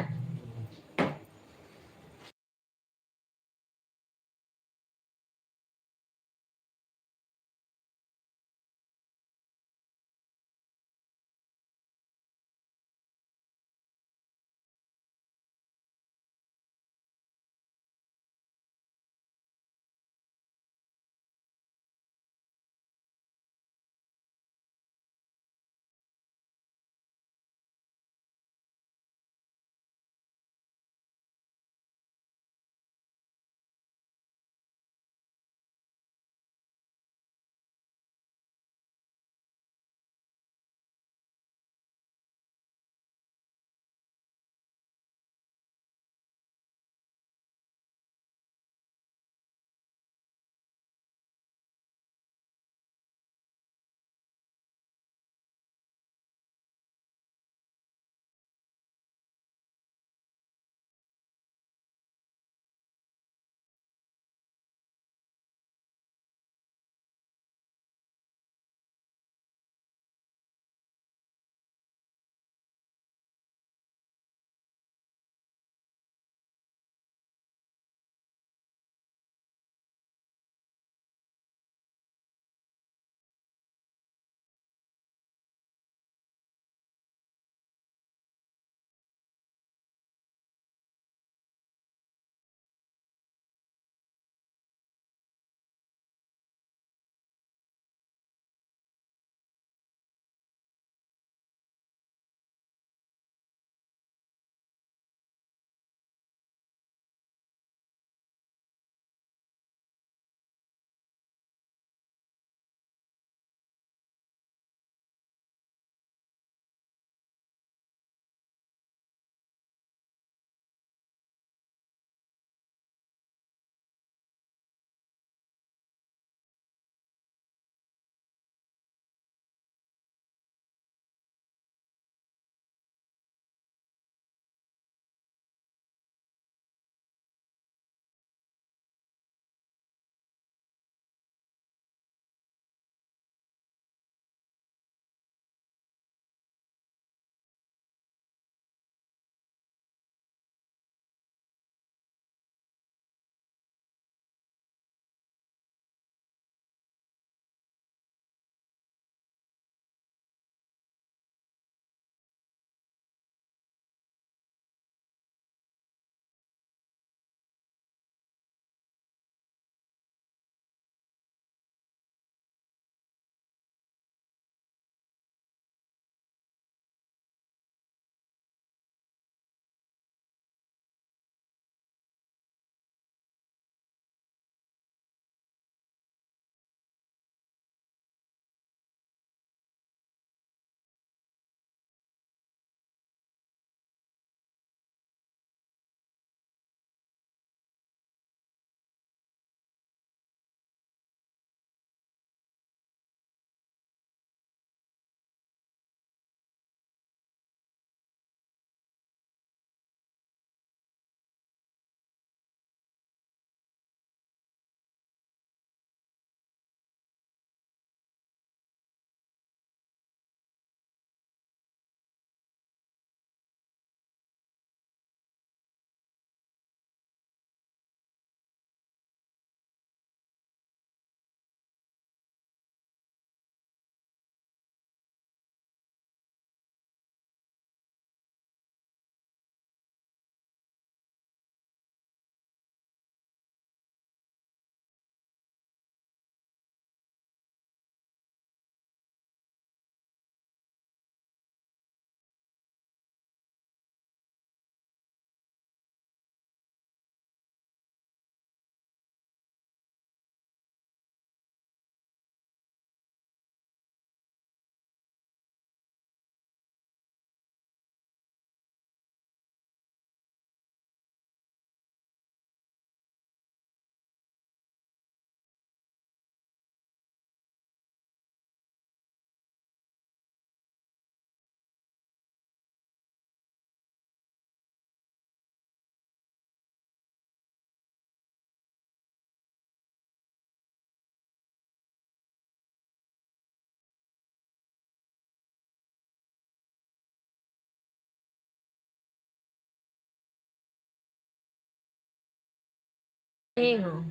यही हूँ,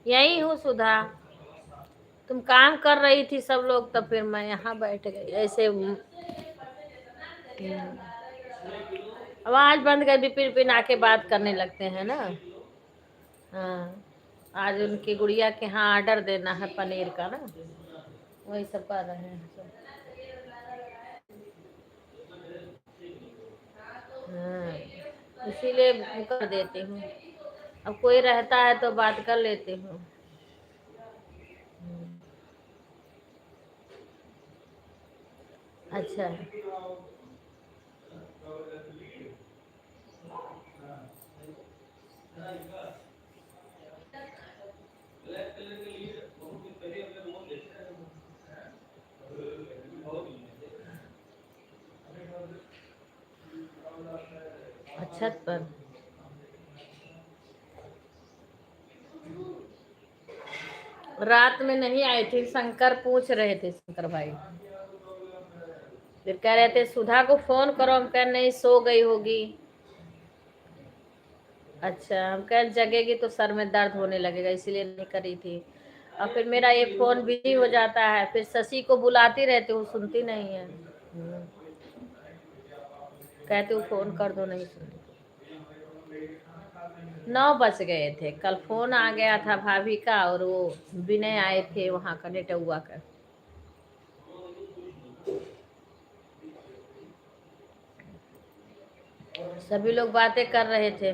यही हूँ सुधा। तुम काम कर रही थी सब लोग, तो फिर मैं यहाँ बैठ गई ऐसे। आवाज बंद कर, बिपिन बिपिन आके बात करने लगते हैं ना। हाँ, आज उनकी गुड़िया के यहाँ ऑर्डर देना है पनीर का ना, वही सब कर रहे हैं सब। हाँ, इसीलिए कर देती हूँ। अब कोई रहता है तो बात कर लेती हूँ। अच्छा, छत पर रात में नहीं आई थी। शंकर पूछ रहे थे, शंकर भाई फिर कह रहे थे सुधा को फोन करो। हम कह नहीं, सो गई होगी। अच्छा, हम कह जगेगी तो सर में दर्द होने लगेगा, इसीलिए नहीं करी थी। और फिर मेरा ये फोन बिजी हो जाता है, फिर शशि को बुलाती रहती हूँ, सुनती नहीं है। कहती हूँ फोन कर दो, नहीं सुनती। 9 बज गए थे कल। फोन आ गया था भाभी का, और वो विनय आए थे वहां का नेटुआ का। सभी लोग बातें कर रहे थे।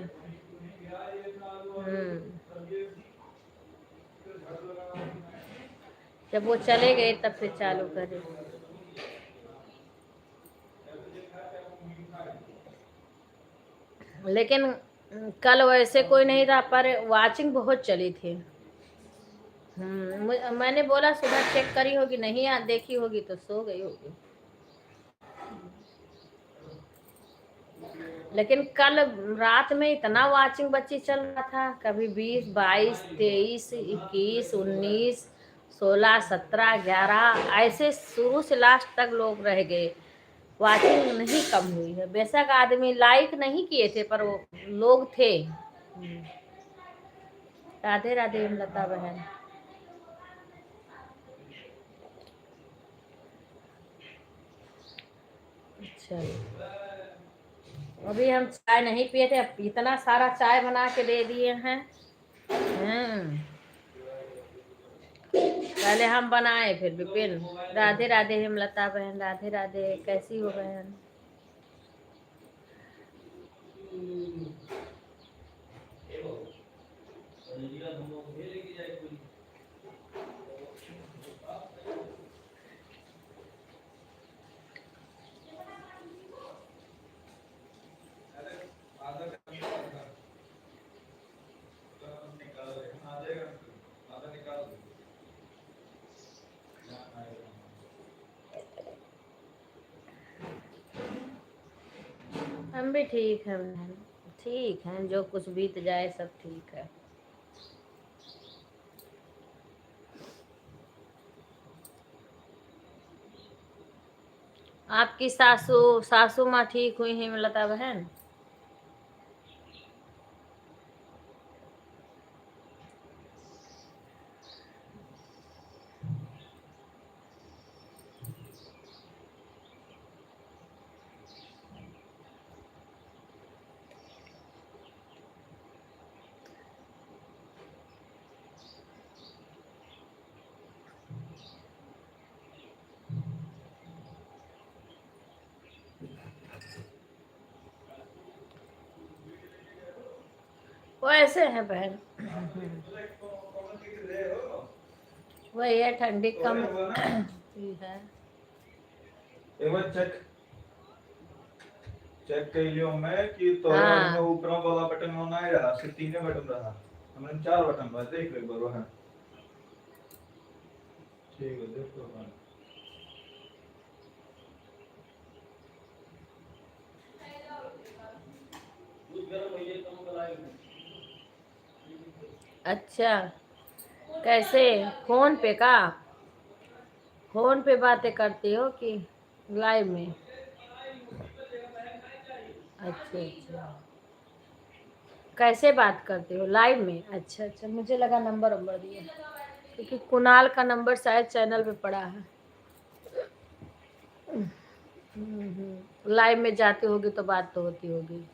जब वो चले गए तब फिर चालू करे। लेकिन कल वैसे कोई नहीं था, पर वाचिंग बहुत चली थी। मैंने बोला सुबह चेक करी होगी, नहीं देखी होगी तो सो गई होगी। लेकिन कल रात में इतना वाचिंग बच्ची चल रहा था, कभी 20, 22, 23, 21, 19, 16, 17, 11 ऐसे शुरू से लास्ट तक लोग रह गए। वाचिंग नहीं कम हुई है। बेशक आदमी लाइक नहीं किए थे, पर वो लोग थे। राधे राधे लता बहन। अच्छा, अभी हम चाय नहीं पिए थे, अब इतना सारा चाय बना के दे दिए हैं। पहले हम बनाए फिर विपिन। राधे राधे हेमलता बहन, राधे राधे। कैसी हो बहन? हम भी ठीक है बहन, ठीक है। जो कुछ बीत जाए सब ठीक है। आपकी सासू माँ ठीक हुई हैं लता बहन? वो ऐसे है बहन, वही है, ठंडी कम है। एक बार चेक कर लियो मैं कि तोरे वाले में ऊपर वाला बटन होना है या सिर्फ 3 बटन रहा। हमने 4 बटन बस देख ले एक बार है। ठीक है, देख तो अपन। अच्छा, कैसे? फोन पे का? फोन पे बातें करती हो कि लाइव में? अच्छा अच्छा। कैसे बात करते हो लाइव में? अच्छा अच्छा, मुझे लगा नंबर दिया, क्योंकि कुणाल का नंबर शायद चैनल पे पड़ा है। लाइव में जाती होगी तो बात तो होती होगी।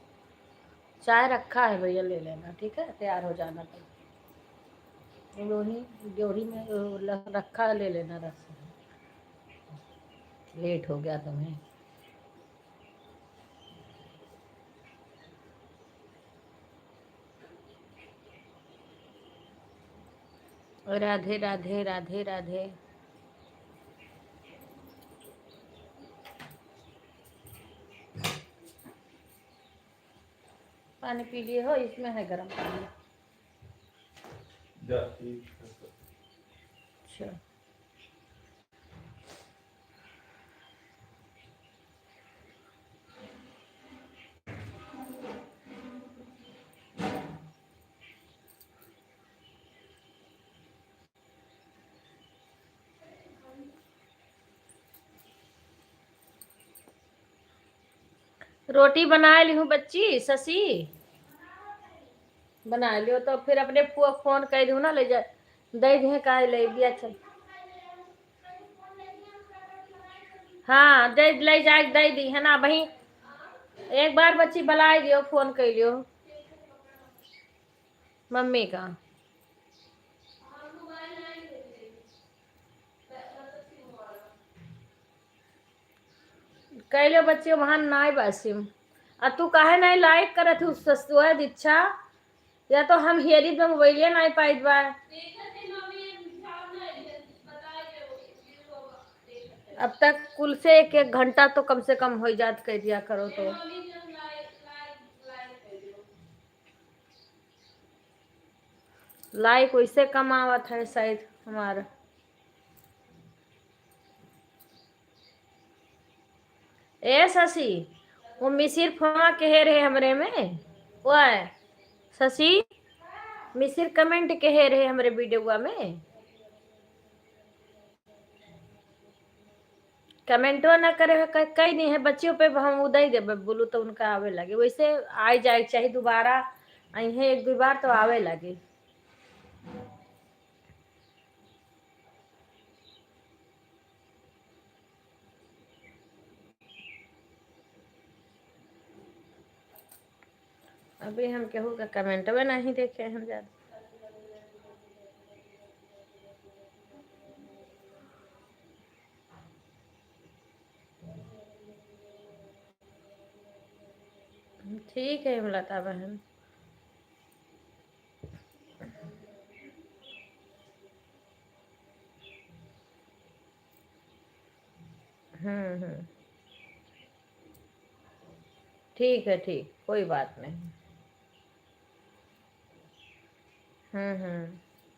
चाय रखा है भैया, ले लेना, ठीक है? तैयार हो जाना तो ड्योढ़ी में रखा है, ले लेना रस। लेट हो गया तुम्हें। राधे राधे राधे राधे। पानी पी लिए हो? इसमें है गर्म पानी। अच्छा, रोटी बना ली हूँ बच्ची। शशि बना लियो तो फिर अपने फोन कर दूँ ना, ले जा दे दिए का ले दिया। चल हाँ, दे ले जा दे दी है ना वही। एक बार बच्ची बुला दियो, फोन कर लियो मम्मी का। कह लो बच्चे वहां नाई बासिम। आ तू काहे नहीं लाइक करत हूँ सस्तुआ दीक्षा? या तो हम हेरी में मोबाइले नहीं पाई बा। अब तक कुल से एक एक घंटा तो कम से कम हो जात कर दिया करो तो। लाइक वैसे कम आवत है शायद हमारा। ए शशि, वो मिसिर फोना कहे रहे हमरे में। वो है शशि, मिसिर कमेंट कहे रहे हमरे वीडियो में। कमेंटो ना करे कई नहीं है बच्चियों पे हम उदय दे बोलू तो उनका आवे लगे। वैसे आ जाए चाहे दोबारा अहे एक दो बार तो आवे लगे। अभी हम केहू का कमेंट में नहीं देखे हैं ज्यादा। ठीक है लता बहन। ठीक है, ठीक, कोई बात नहीं।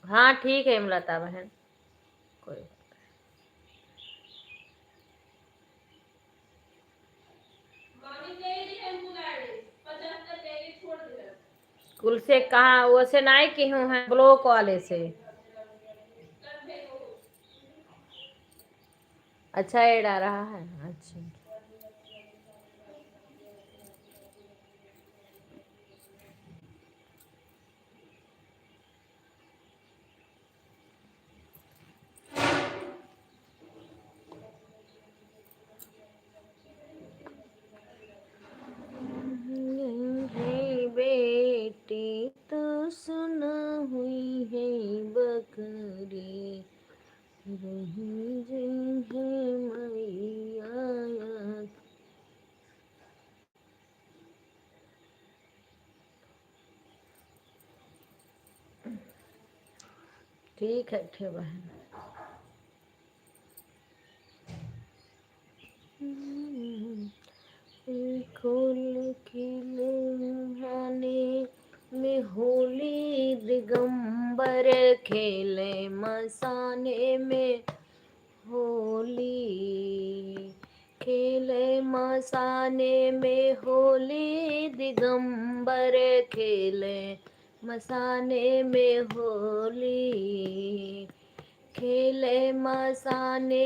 हाँ ठीक है लता बहन, कोई कुल से कहा वो से नहीं की हूँ है ब्लॉक वाले से। अच्छा ऐड आ रहा है। अच्छा बेटी तो सुना हुई है बकरी रही है मैया। ठीक है ठे बहन। खोल खिलहाने में होली दिगंबर खेले मसाने में होली खेले मसाने में होली दिगंबर खेले मसाने में होली खेले मसाने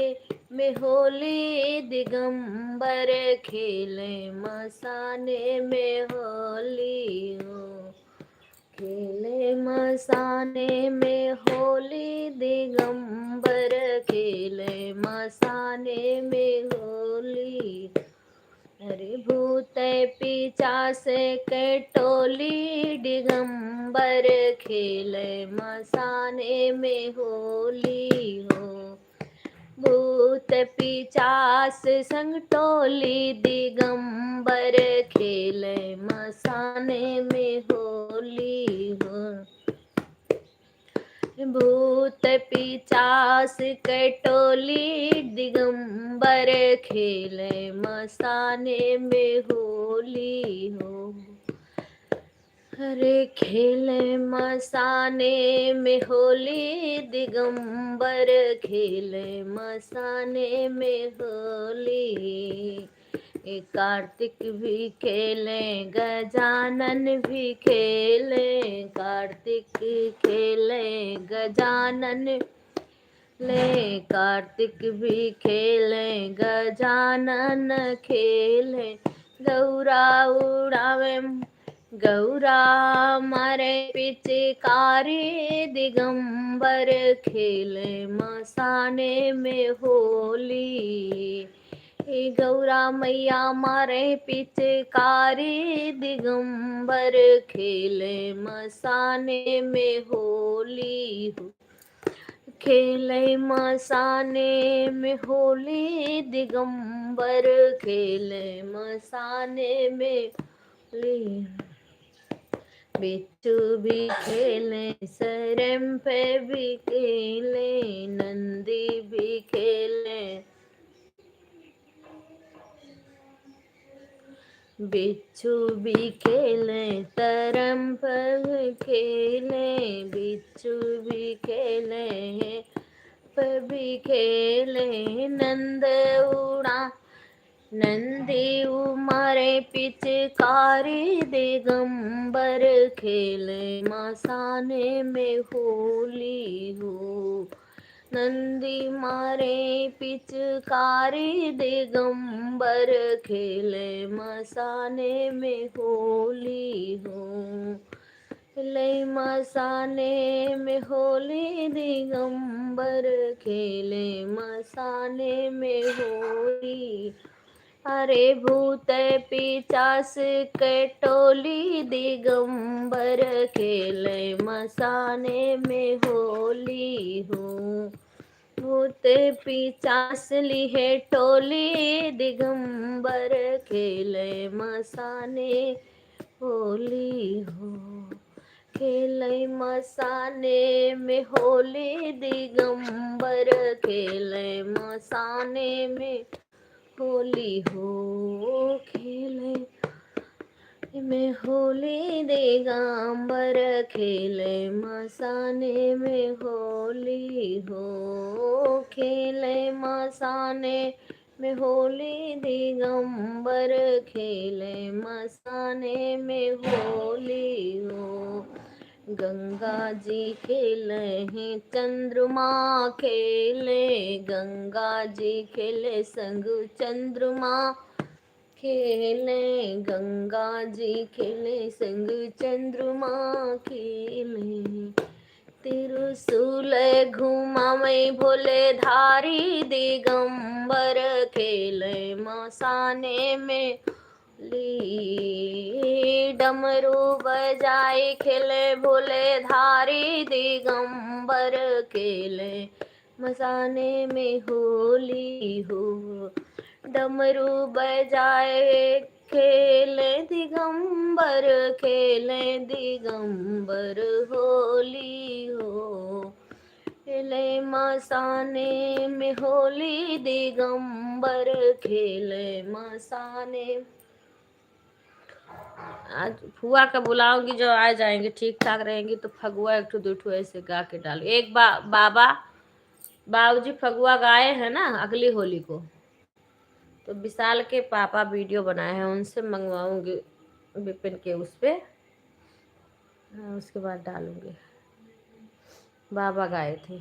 में होली दिगंबर खेले मसाने में होली हो। खेले मसाने में होली दिगंबर, खेले मसाने में होली। अरे भूत पिचास के टोली दिगंबर, खेले मसाने में होली हो। भूत पिचास संग टोली दिगंबर, खेले मसाने में होली हो। भूत पिचास के टोली दिगंबर, खेले मसाने में होली हो। अरे खेले मसाने में होली दिगंबर, खेले मसाने में होली। कार्तिक भी खेले गजानन भी खेले, कार्तिक खेले गजानन ले, कार्तिक भी खेले गजानन खेले। गौरा उड़ावे गौरा मारे पिचकारी दिगंबर, खेले मसाने में होली। गौरा मैया मारे पिचकारी दिगंबर, खेले मसाने में होली हो। खेले मसाने में होली दिगंबर, खेले मसाने में होली। बिच्छू भी खेले सरम पे भी खेले, नंदी भी खेले। बिच्छू भी खेले तरम पर खेले, बिच्छू भी खेले पर भी खेले। नंदी उमारे पिचकारी दिगंबर, खेले मसाने में होली हो। नंदी मारे पिचकारी दिगंबर, खेले मसाने में होली हो। खेले मसाने में होली दिगंबर, खेले मसाने में होली। अरे भूत पिचास के टोली दिगंबर, खेले मसाने में होली हो। भूत पिचास लिहे टोली दिगंबर, खेले मसाने होली हो। खेले मसाने में होली दिगंबर, खेले मसाने में होली हो। खेले में होली दिगंबर, खेले मसाने में होली हो। खेले मसाने में होली दिगंबर, खेले मसाने में होली हो। गंगा जी खेले हैं चंद्रमा खेले, गंगा जी खेले संग चंद्रमा खेले, गंगा जी खेले संग चंद्रमा खेले। त्रिशूल घुमावे भोले धारी दिगंबर, खेले मसाने में ली। डमरू बजाए खेले भोले धारी दिगंबर, खेले मसाने में होली हो। डमरू बजाए खेले दिगंबर, खेले दिगंबर होली हो। खेले मसाने में होली दिगंबर, खेले मसाने। आज फुआ का बुलाऊंगी, जो आ जाएंगे ठीक ठाक रहेंगी तो फगुआ एक ठो दो ठो ऐसे गा के डालो। एक बाबूजी फगुआ गाए हैं ना अगली होली को, तो विशाल के पापा वीडियो बनाए हैं, उनसे मंगवाऊंगी विपिन के उस पे, उसके बाद डालूंगी। बाबा गाए थे।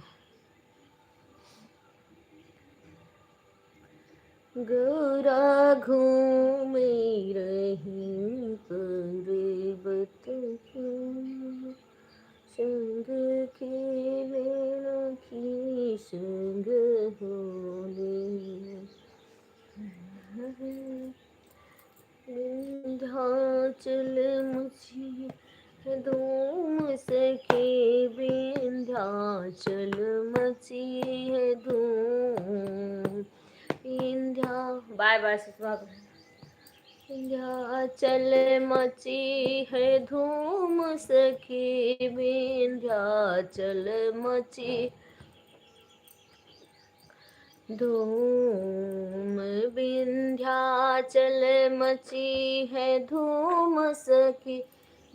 गौरा घूमे रही पर्वत संग खेले राखी संग होली विंध्याचल मची धूम सखी विंध्याचल मची है धूम विंध्या बाय बाय सुषमा विंध्याचल मची है धूम सखी विंध्याचल मची धूम विंध्याचल मची है धूम सखी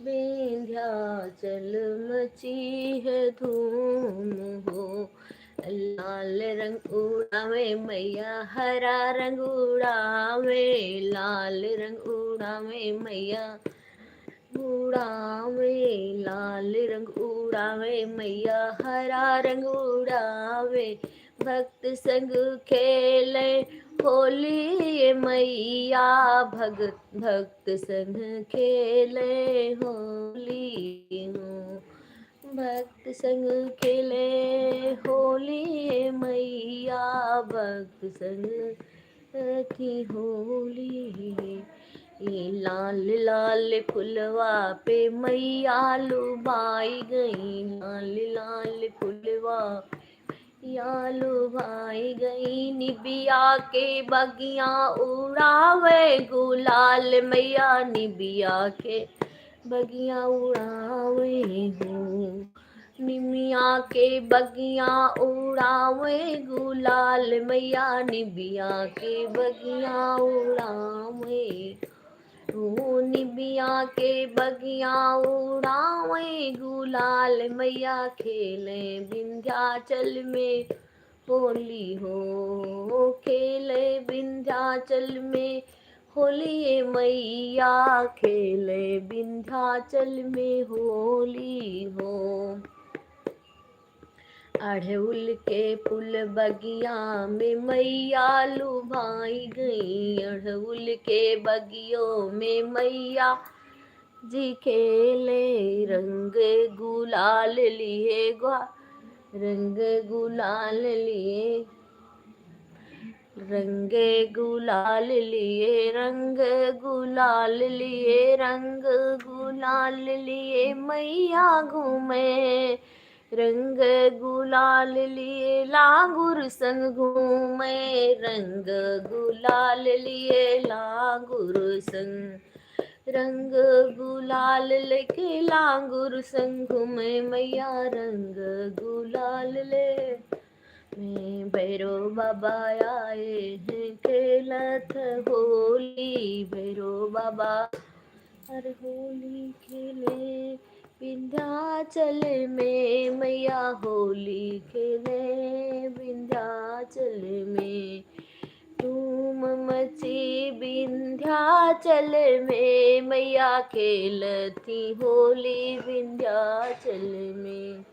विंध्याचल मची है धूम हो लाल रंग उड़ावे मैया हरा रंग उड़ावे लाल रंग उड़ावे मैया उड़ावे लाल रंग उड़ावे मैया हरा रंग उड़ावे भक्त संग खेले होली ये मैया भक्त संग खेले होली हो भक्त संग खेले होली ये मैया भक्त संग की होली लाल लाल फुलवा पे मैया लुभाई गई लाल लाल फुलवा यालू भाई गई निबिया के बगिया उड़ावे गुलाल मैया निबिया के बगिया उड़ावे हो निमिया के बगिया उड़ावे गुलाल मैया निबिया के बगिया उड़ावे निबिया के बगिया उड़ावे गुलाल मैया खेले विंध्याचल में होली हो खेले विंध्याचल में होली मैया खेले विंध्याचल में होली हो अड़हुल के फूल बगिया में मैया लुभाई गई अड़हुल के बगियों में मैया जी खेले रंग गुलाल लिए रंग गुलाल लिए रंग गुलाल लिए रंग गुलाल लिए रंग गुलाल लिए मैया घूमे रंग गुलाल लिए लांगुर संग घूमे रंग गुलाल लिए लांगुर संग रंग गुलाल लेके लांगुर संग घूमे मैया रंग गुलाल ले में भैरो बाबा आए हैं खेलत होली भैरो बाबा हर होली खेले विंध्याचल में मैया होली खेले विंध्याचल में धूम मची विंध्याचल में मैया खेलती होली विंध्याचल में।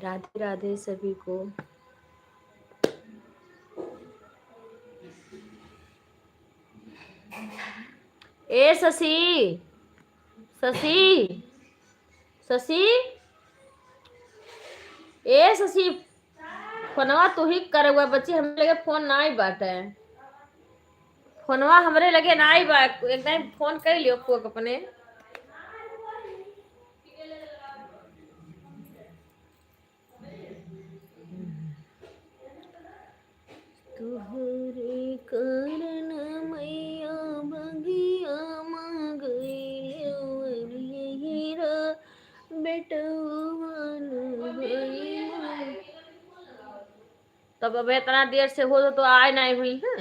राधे राधे सभी को। ए शशि शशि शशि ए शशि फोनवा तू ही कर हुआ बच्ची हमरे लगे फोन ना आई बाटे फोनवा हमरे लगे ना आई बा एक टाइम फोन कर लियो फोक अपने तुहरे कारण मैया बगिया मगैरा बेटवन तब अब इतना देर से हो तो आए नहीं हुई है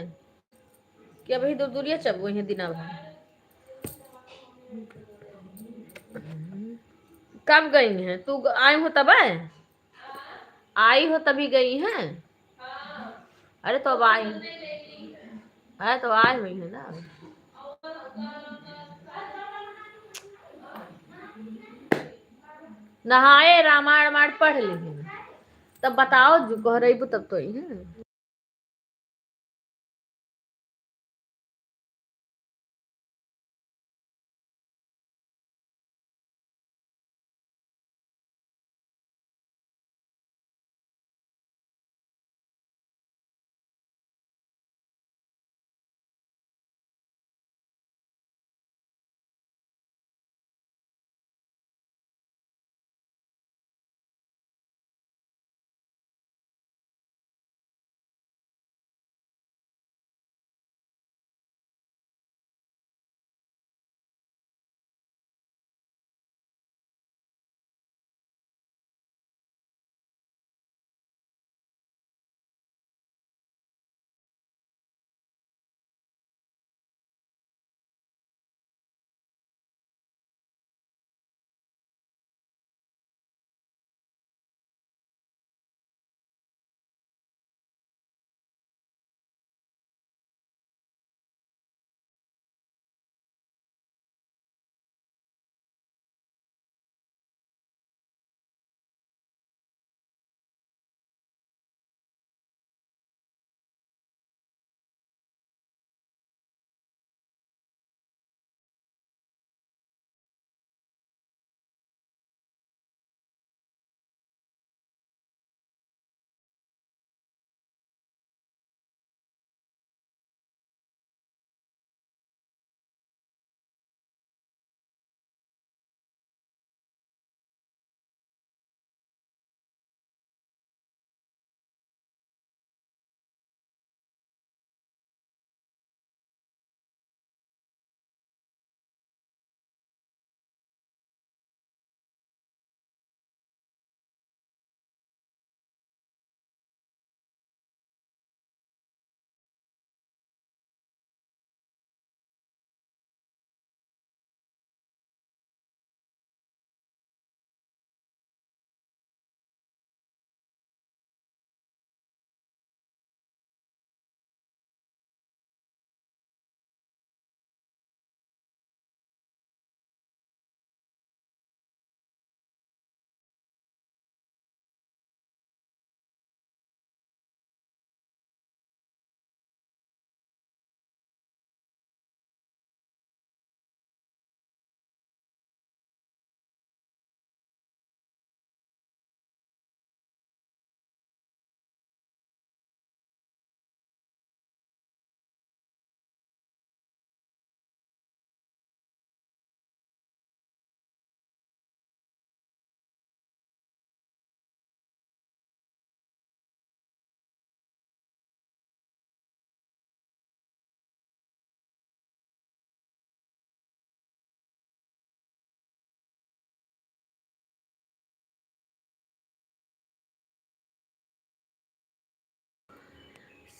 कि अभी दूर दूरिया चब हुई है दिना भर कब गई हैं तू आई हो तब आई हो तभी गई हैं अरे तो अब आई अरे तो आई हुई है ना नहाए रामायण पढ़ ली तब बताओ जो कह रही तब तो ही है।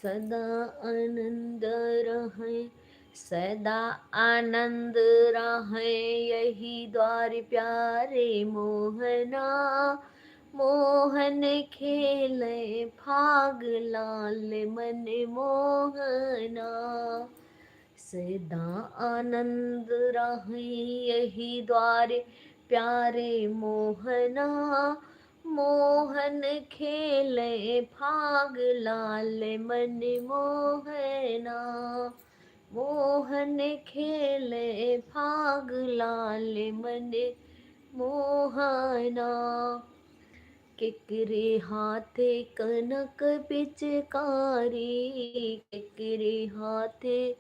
सदा आनंद रहे, सदा आनंद रहे, यही द्वार प्यारे मोहना। मोहन खेले फाग लाल मन मोहना, सदा आनंद रहे, यही द्वार प्यारे मोहना। मोहन खेले फाग लाल मन मोहना, मोहन खेले फाग लाल मन मोहना। केकरे हाथे कनक पिचकारी, केकरे हाथे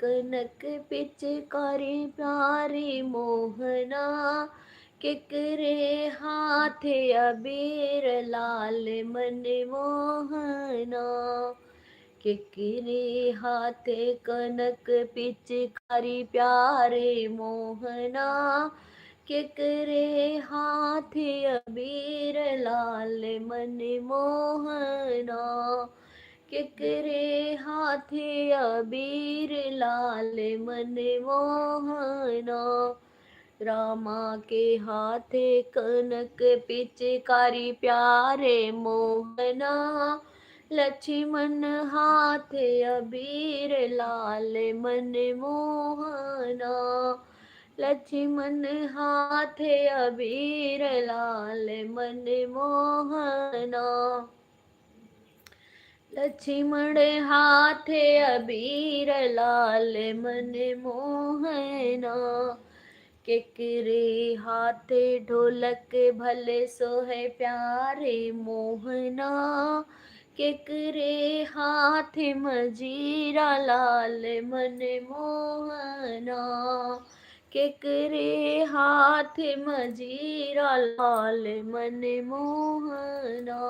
कनक पिचकारी प्यारे मोहना। केकरे हाथे अबीर लाल मन मोहना, केकरे हाथे कनक पिचकारी प्यारे मोहना। केकरे हाथे अबीर लाल मन मोहना, केकरे हाथे अबीर लाल मन मोहना। रामा के हाथे कनक पिचकारी प्यारे मोहना। लक्ष्मण हाथे अबीर लाल मन मोहना, लक्ष्मण हाथे अबीर लाल मन मोहना। लक्ष्मण हाथे अबीर लाल मन मोहना। केकरे हाथे ढोलक भले सोहे प्यारे मोहना। केकरे हाथे मजीरा लाल मन मोहना, केकरे हाथे मजीरा लाल मन मोहना।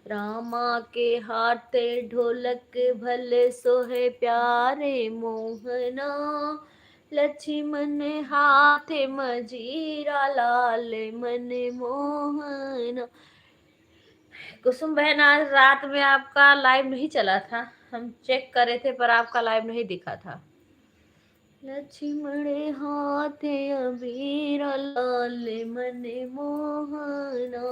रामा के हाथे ढोलक भले सोहे प्यारे मोहना। लक्ष्मण हाथे मजीरा लाल मन मोहना। कुसुम बहन, आज रात में आपका लाइव नहीं चला था, हम चेक करे थे पर आपका लाइव नहीं दिखा था। लक्ष्मण हाथे अबीर लाल मन मोहना।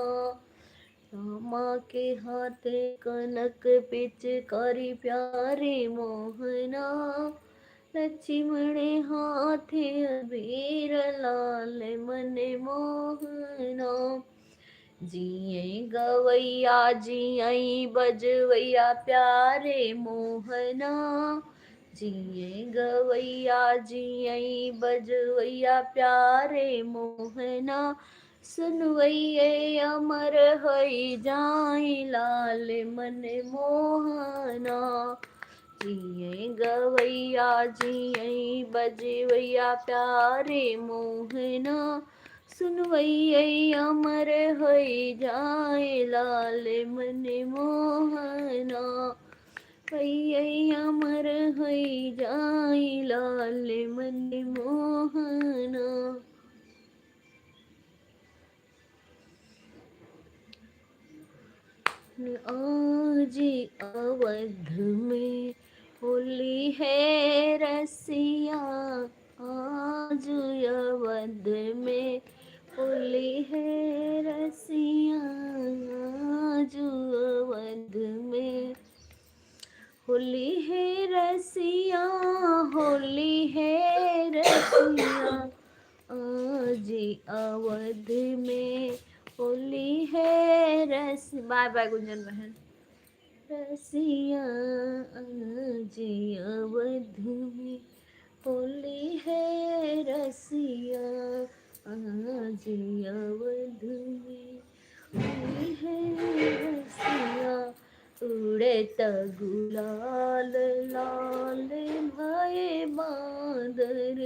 रामा के हाथे कनक पिचकारी प्यारे मोहना। लक्ष्मण हाथे अबीर लाल मन मोहना। जिये गवैया जिये बजवैया प्यारे मोहना। जिये गवैया जिये बजवैया प्यारे मोहना। सुनवैये अमर हई जाई लाल मन मोहना। जिये गवैया जिये बजवैया प्यारे मोहना। सुनवैये अमर हई जाए लाल मन मोहना। वैये अमर हई जाए लाल मन मोहना। आज अवध में होली है रसिया, आज अवध में होली है रसिया। आज अवध में होली है रसिया, होली है रसिया। आज अवध में होली है रस। बाय बाय गुंजन बहन। रसिया आज अवध में होली है रसिया। आज अवध में होली है रसिया। उड़त गुलाल लाल भये बादर,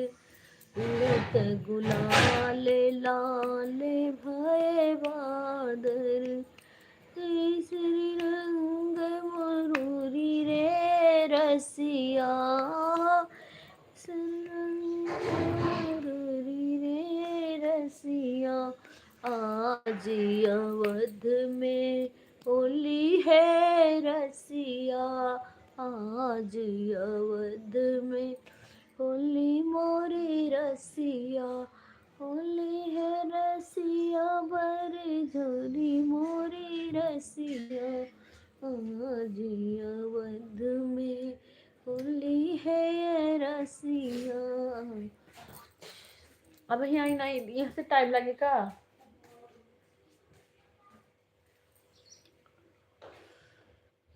उड़त गुलाल लाल भये बादर। केसरी रंग मरूरी रे रसिया, मरूरी रे रसिया। आज अवध में होली है रसिया आज अवध में, होली मोरी रसिया, होली है रसिया बरे झोली मोरी रसिया आज अवध में, होली है रसिया। अब यहाँ नहीं, यहाँ से टाइम लगेगा।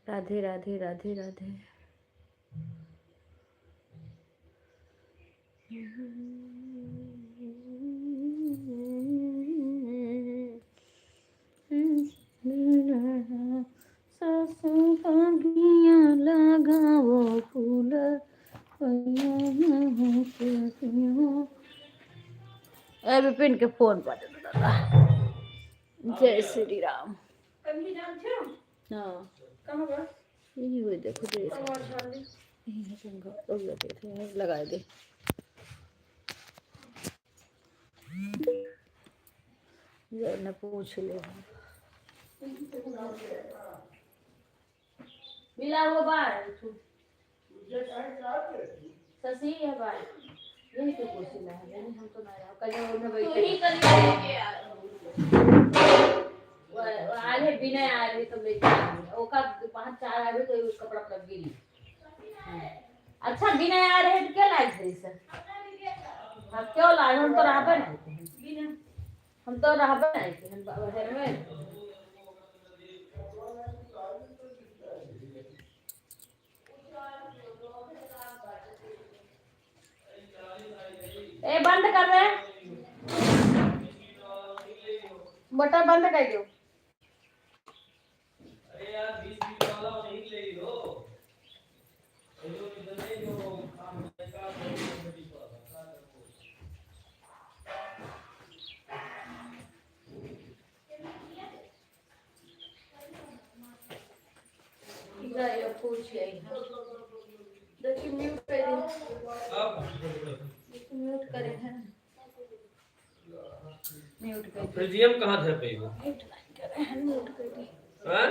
राधे राधे राधे राधे। लगाओ फूल विपिन के फोन पर जय श्री राम। हाँ यही हुई देखो लगा दे। न पूछ ले मिला वो बार ससी है बार यही तो कुर्सी ला है हम तो ना कल उन्हें बैठे आए बिना आए रहे तो लेके ओका 5-4 आए तो कपड़ा पर गिरी। अच्छा बिना आ रहे तो क्या लाए थे सर? हम क्यों लाए? हम तो राहबर आए थे, हम तो राहबर आए थे, हम घर में ए बंद कर रहे बटन बंद कर दो। अरे यार 20 मिनट वाला नहीं ले लो, जो इधर है जो काम का ये पूछ ले देखिए म्यूट कर दे। म्यूट करे हैं, म्यूट कर फ्रीजियम कहाँ थे पे वो? म्यूट कर रहे हैं, म्यूट कर दे। हैं